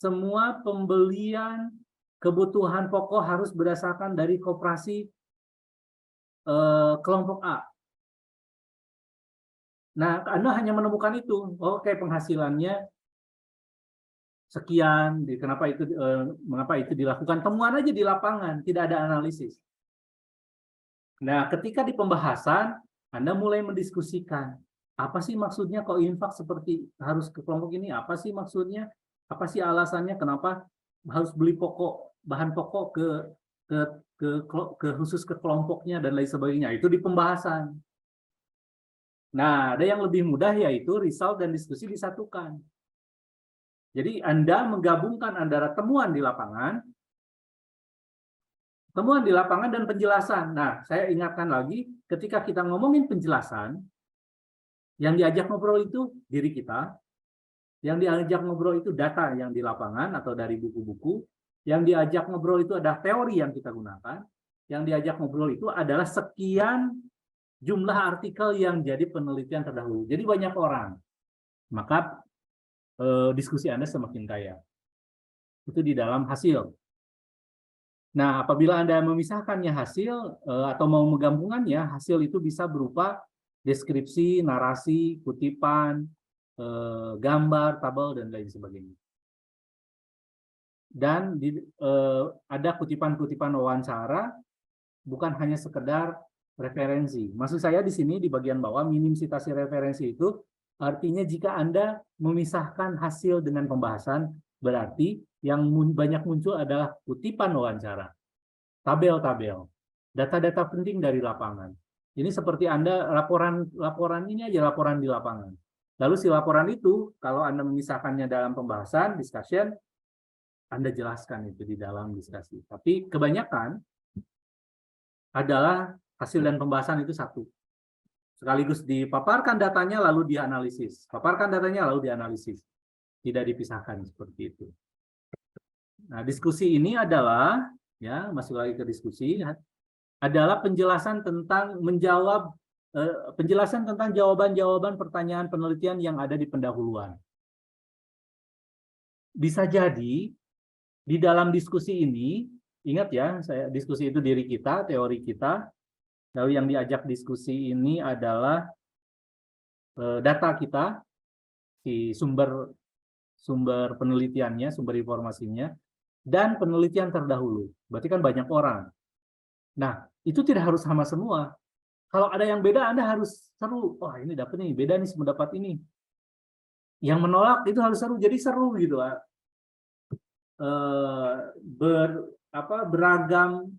semua pembelian kebutuhan pokok harus berdasarkan dari koperasi kelompok A. Nah, Anda hanya menemukan itu. Oke, penghasilannya sekian. Mengapa itu dilakukan? Temuan aja di lapangan, tidak ada analisis. Nah, ketika di pembahasan, Anda mulai mendiskusikan. Apa sih maksudnya kok infak seperti harus ke kelompok ini? Apa sih maksudnya? Apa sih alasannya kenapa harus beli bahan pokok khusus ke kelompoknya dan lain sebagainya? Itu di pembahasan. Nah, ada yang lebih mudah yaitu result dan diskusi disatukan. Jadi Anda menggabungkan antara temuan di lapangan dan penjelasan. Nah, saya ingatkan lagi, ketika kita ngomongin penjelasan, yang diajak ngobrol itu diri kita, yang diajak ngobrol itu data yang di lapangan atau dari buku-buku, yang diajak ngobrol itu ada teori yang kita gunakan, yang diajak ngobrol itu adalah sekian jumlah artikel yang jadi penelitian terdahulu. Jadi banyak orang, maka diskusi Anda semakin kaya. Itu di dalam hasil. Nah, apabila Anda memisahkannya hasil atau mau menggabungannya, hasil itu bisa berupa deskripsi, narasi, kutipan, gambar, tabel, dan lain sebagainya. Dan ada kutipan-kutipan wawancara, bukan hanya sekedar referensi. Maksud saya di sini di bagian bawah, minim citasi referensi itu artinya jika Anda memisahkan hasil dengan pembahasan, berarti yang banyak muncul adalah kutipan wawancara, tabel-tabel, data-data penting dari lapangan. Ini seperti Anda laporan ini aja, laporan di lapangan. Lalu si laporan itu, kalau Anda memisahkannya dalam pembahasan, discussion, Anda jelaskan itu di dalam diskusi. Tapi kebanyakan adalah hasil dan pembahasan itu satu. Sekaligus dipaparkan datanya lalu dianalisis. Paparkan datanya lalu dianalisis. Tidak dipisahkan seperti itu. Nah, diskusi ini adalah, ya, masuk lagi ke diskusi, adalah penjelasan tentang jawaban-jawaban pertanyaan penelitian yang ada di pendahuluan. Bisa jadi di dalam diskusi ini, ingat ya, diskusi itu diri kita, teori kita, lalu yang diajak diskusi ini adalah data kita, si sumber penelitiannya, sumber informasinya, dan penelitian terdahulu. Berarti kan banyak orang. Nah, itu tidak harus sama semua. Kalau ada yang beda, Anda harus seru. Wah, ini dapat nih, beda nih pendapat ini. Yang menolak itu harus seru, jadi seru gitu. beragam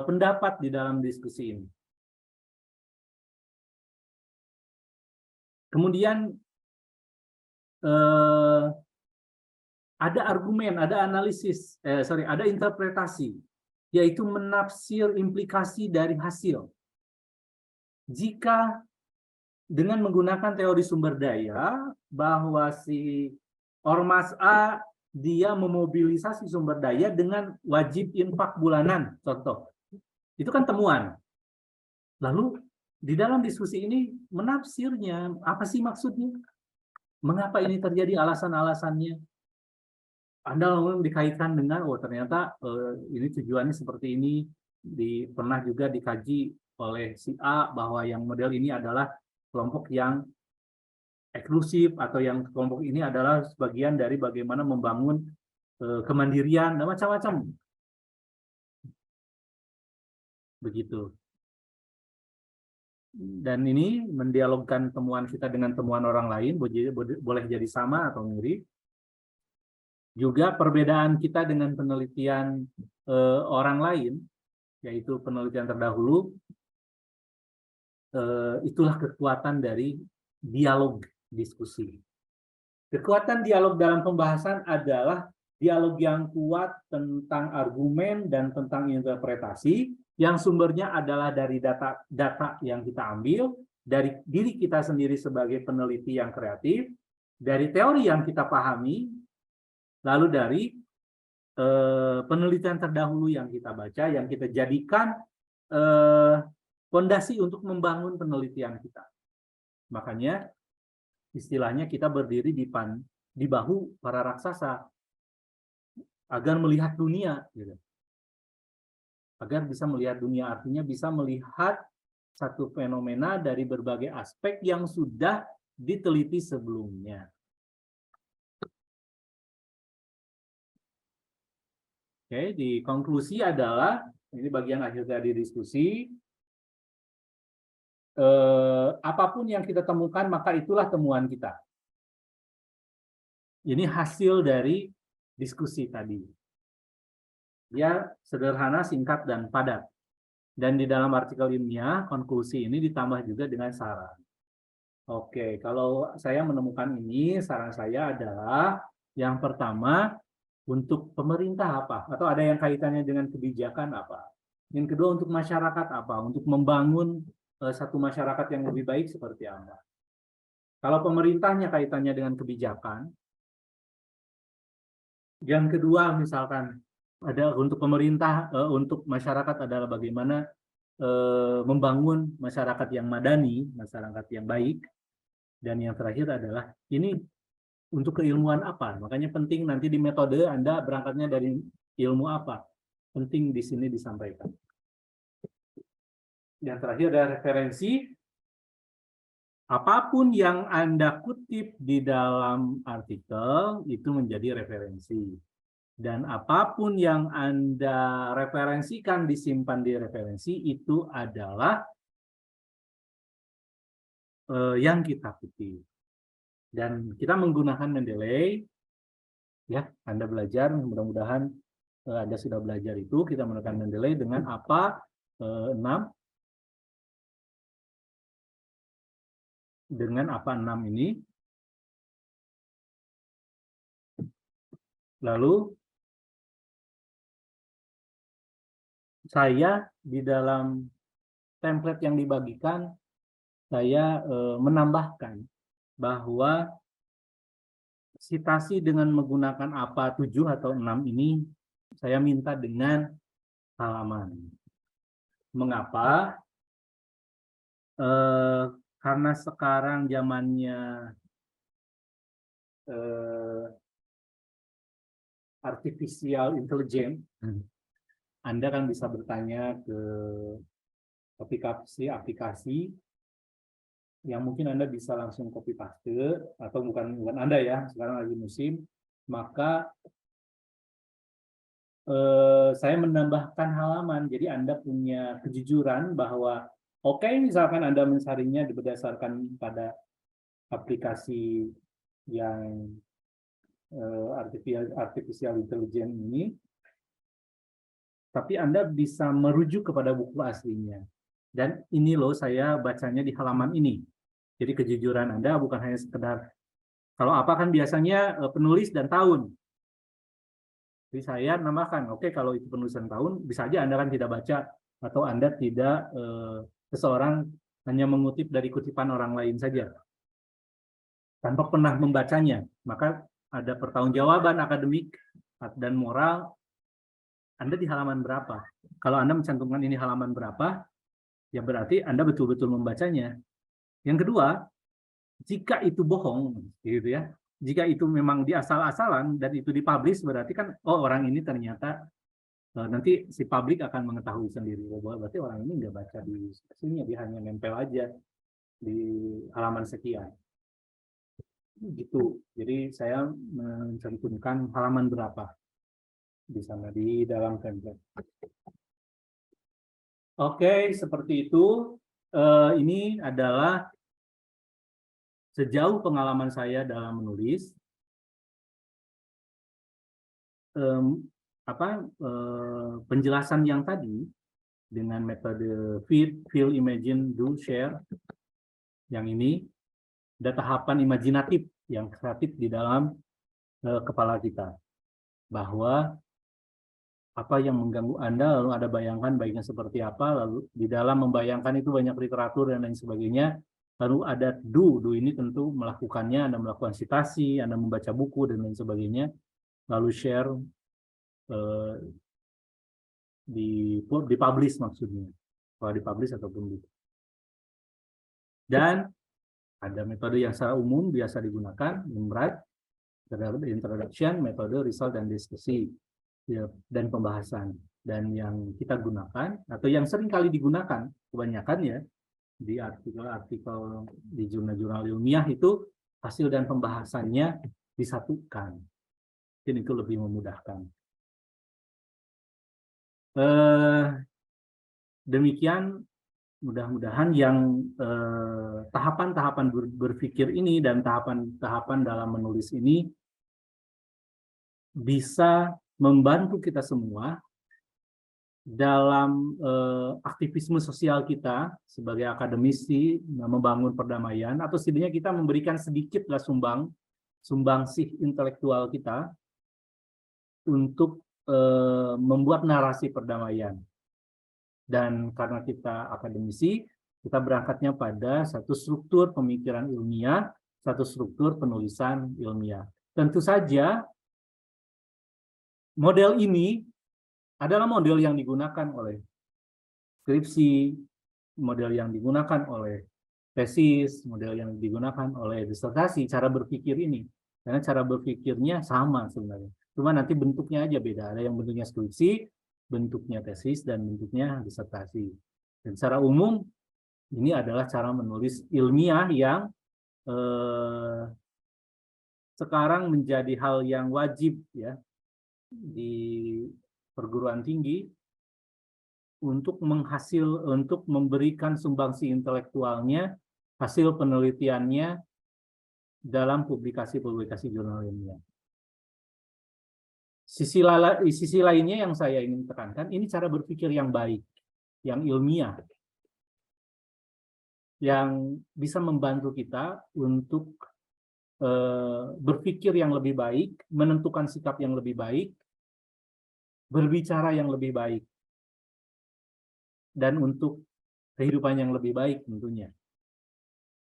pendapat di dalam diskusi ini. Kemudian ada argumen, ada analisis, ada interpretasi, yaitu menafsir implikasi dari hasil. Jika dengan menggunakan teori sumber daya, bahwa si Ormas A dia memobilisasi sumber daya dengan wajib infak bulanan, contoh. Itu kan temuan. Lalu di dalam diskusi ini menafsirnya, apa sih maksudnya? Mengapa ini terjadi, alasan-alasannya? Anda langsung dikaitkan dengan, oh ternyata ini tujuannya seperti ini, pernah juga dikaji oleh si A bahwa yang model ini adalah kelompok yang eksklusif, atau yang kelompok ini adalah sebagian dari bagaimana membangun kemandirian, dan macam-macam. Begitu. Dan ini mendialogkan temuan kita dengan temuan orang lain, boleh jadi sama atau mirip. Juga perbedaan kita dengan penelitian orang lain, yaitu penelitian terdahulu, itulah kekuatan dari dialog diskusi. Kekuatan dialog dalam pembahasan adalah dialog yang kuat tentang argumen dan tentang interpretasi, yang sumbernya adalah dari data yang kita ambil, dari diri kita sendiri sebagai peneliti yang kreatif, dari teori yang kita pahami, lalu dari penelitian terdahulu yang kita baca, yang kita jadikan fondasi untuk membangun penelitian kita. Makanya istilahnya kita berdiri di bahu para raksasa agar melihat dunia, gitu. Agar bisa melihat dunia, artinya bisa melihat satu fenomena dari berbagai aspek yang sudah diteliti sebelumnya. Oke, di konklusi adalah, ini bagian akhir dari diskusi, apapun yang kita temukan, maka itulah temuan kita. Ini hasil dari diskusi tadi. Ya, sederhana, singkat, dan padat. Dan di dalam artikel ilmiah, konklusi ini ditambah juga dengan saran. Oke, kalau saya menemukan ini, saran saya adalah yang pertama, untuk pemerintah apa? Atau ada yang kaitannya dengan kebijakan apa? Yang kedua, untuk masyarakat apa? Untuk membangun satu masyarakat yang lebih baik seperti apa? Kalau pemerintahnya kaitannya dengan kebijakan, yang kedua misalkan ada untuk pemerintah, untuk masyarakat adalah bagaimana membangun masyarakat yang madani, masyarakat yang baik. Dan yang terakhir adalah ini untuk keilmuan apa? Makanya penting nanti di metode Anda berangkatnya dari ilmu apa? Penting di sini disampaikan. Yang terakhir ada referensi. Apapun yang Anda kutip di dalam artikel itu menjadi referensi. Dan apapun yang Anda referensikan, disimpan di referensi, itu adalah yang kita kutip. Dan kita menggunakan Mendeley, ya, Anda belajar, mudah-mudahan Anda sudah belajar itu, kita menggunakan Mendeley dengan apa? 6. Dengan apa 6 ini? Lalu, saya di dalam template yang dibagikan, saya menambahkan bahwa sitasi dengan menggunakan apa 7 atau 6 ini saya minta dengan halaman. Mengapa? Karena sekarang zamannya artificial intelligence, Anda kan bisa bertanya ke aplikasi yang mungkin Anda bisa langsung copy paste, atau bukan Anda ya, sekarang lagi musim, maka saya menambahkan halaman, jadi Anda punya kejujuran bahwa oke, misalkan Anda mencarinya berdasarkan pada aplikasi yang artificial intelligence ini, tapi Anda bisa merujuk kepada buku aslinya. Dan ini loh saya bacanya di halaman ini. Jadi kejujuran Anda bukan hanya sekedar, kalau apa kan biasanya penulis dan tahun. Jadi saya nambahkan, oke, kalau itu penulisan tahun, bisa aja Anda kan tidak baca, atau Anda tidak, seseorang hanya mengutip dari kutipan orang lain saja, tanpa pernah membacanya. Maka ada pertanggungjawaban akademik dan moral, Anda di halaman berapa. Kalau Anda mencantumkan ini halaman berapa, ya berarti Anda betul-betul membacanya. Yang kedua, jika itu bohong, gitu ya, jika itu memang diasal-asalan dan itu dipublish, berarti kan, oh orang ini ternyata, nanti si publik akan mengetahui sendiri, berarti orang ini nggak baca di sini, dia hanya nempel aja di halaman sekian. Gitu. Jadi saya mencantumkan halaman berapa di sana di dalam template. Oke, seperti itu. Ini adalah sejauh pengalaman saya dalam menulis. Penjelasan yang tadi dengan metode feed, feel, imagine, do, share, yang ini ada tahapan imajinatif yang kreatif di dalam kepala kita, bahwa apa yang mengganggu Anda, lalu ada bayangkan baiknya seperti apa, lalu di dalam membayangkan itu banyak literatur dan lain sebagainya, lalu ada do ini tentu melakukannya, Anda melakukan citasi, Anda membaca buku dan lain sebagainya, lalu share, dipublish maksudnya, kalau dipublish ataupun gitu. Dan ada metode yang secara umum biasa digunakan, memberat, introduction, metode, result, dan diskusi, ya, dan pembahasan. Dan yang kita gunakan, atau yang sering kali digunakan, kebanyakan ya, di artikel-artikel di jurnal-jurnal ilmiah itu, hasil dan pembahasannya disatukan. Mungkin itu lebih memudahkan. Demikian, mudah-mudahan yang tahapan-tahapan berpikir ini dan tahapan-tahapan dalam menulis ini bisa membantu kita semua dalam aktivisme sosial kita sebagai akademisi membangun perdamaian, atau setidaknya kita memberikan sedikitlah sumbangsih intelektual kita untuk membuat narasi perdamaian. Dan karena kita akademisi, kita berangkatnya pada satu struktur pemikiran ilmiah, satu struktur penulisan ilmiah. Tentu saja model ini adalah model yang digunakan oleh skripsi, model yang digunakan oleh tesis, model yang digunakan oleh disertasi, cara berpikir ini. Karena cara berpikirnya sama sebenarnya. Cuma nanti bentuknya aja beda. Ada yang bentuknya skripsi, bentuknya tesis, dan bentuknya disertasi. Dan secara umum, ini adalah cara menulis ilmiah yang sekarang menjadi hal yang wajib ya di perguruan tinggi untuk memberikan sumbangsi intelektualnya, hasil penelitiannya dalam publikasi-publikasi jurnal ilmiah. Sisi lainnya yang saya ingin tekankan, ini cara berpikir yang baik, yang ilmiah, yang bisa membantu kita untuk berpikir yang lebih baik, menentukan sikap yang lebih baik, berbicara yang lebih baik, dan untuk kehidupan yang lebih baik tentunya.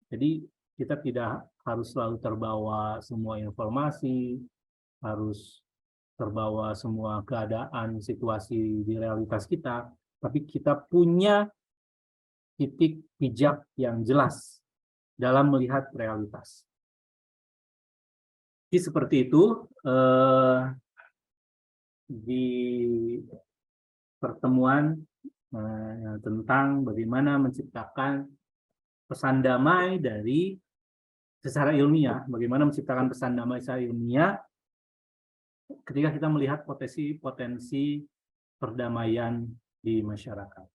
Jadi kita tidak harus selalu terbawa semua informasi, harus terbawa semua keadaan, situasi di realitas kita, tapi kita punya titik pijak yang jelas dalam melihat realitas. Jadi seperti itu di pertemuan tentang bagaimana menciptakan pesan damai dari secara ilmiah, bagaimana menciptakan pesan damai secara ilmiah ketika kita melihat potensi perdamaian di masyarakat.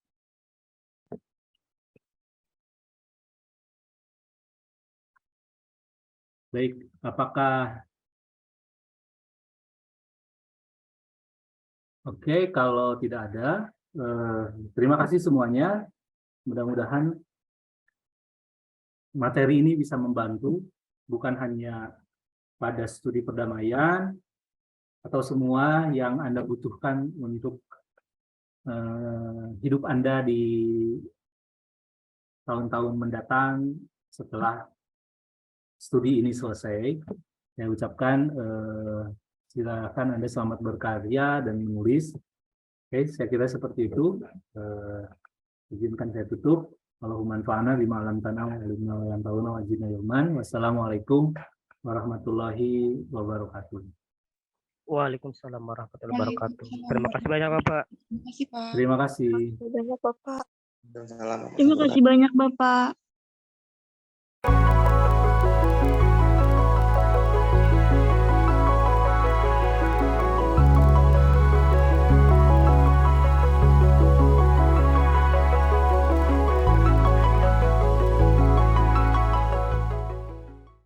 Baik, apakah Oke, kalau tidak ada, terima kasih semuanya. Mudah-mudahan materi ini bisa membantu, bukan hanya pada studi perdamaian, atau semua yang Anda butuhkan untuk hidup Anda di tahun-tahun mendatang setelah studi ini selesai. Saya ucapkan silakan Anda selamat berkarya dan menulis. Oke, saya kira seperti itu. Izinkan saya tutup. Allahumma anfa'na bima 'allamtana wa 'allimna ma yanfa'una wa zidna ilman. Wassalamualaikum warahmatullahi wabarakatuh. Waalaikumsalam warahmatullahi wabarakatuh. Terima kasih banyak Bapak. Terima kasih Pak. Terima kasih. Banyak Bapak. Waalaikumsalam. Terima kasih banyak Bapak.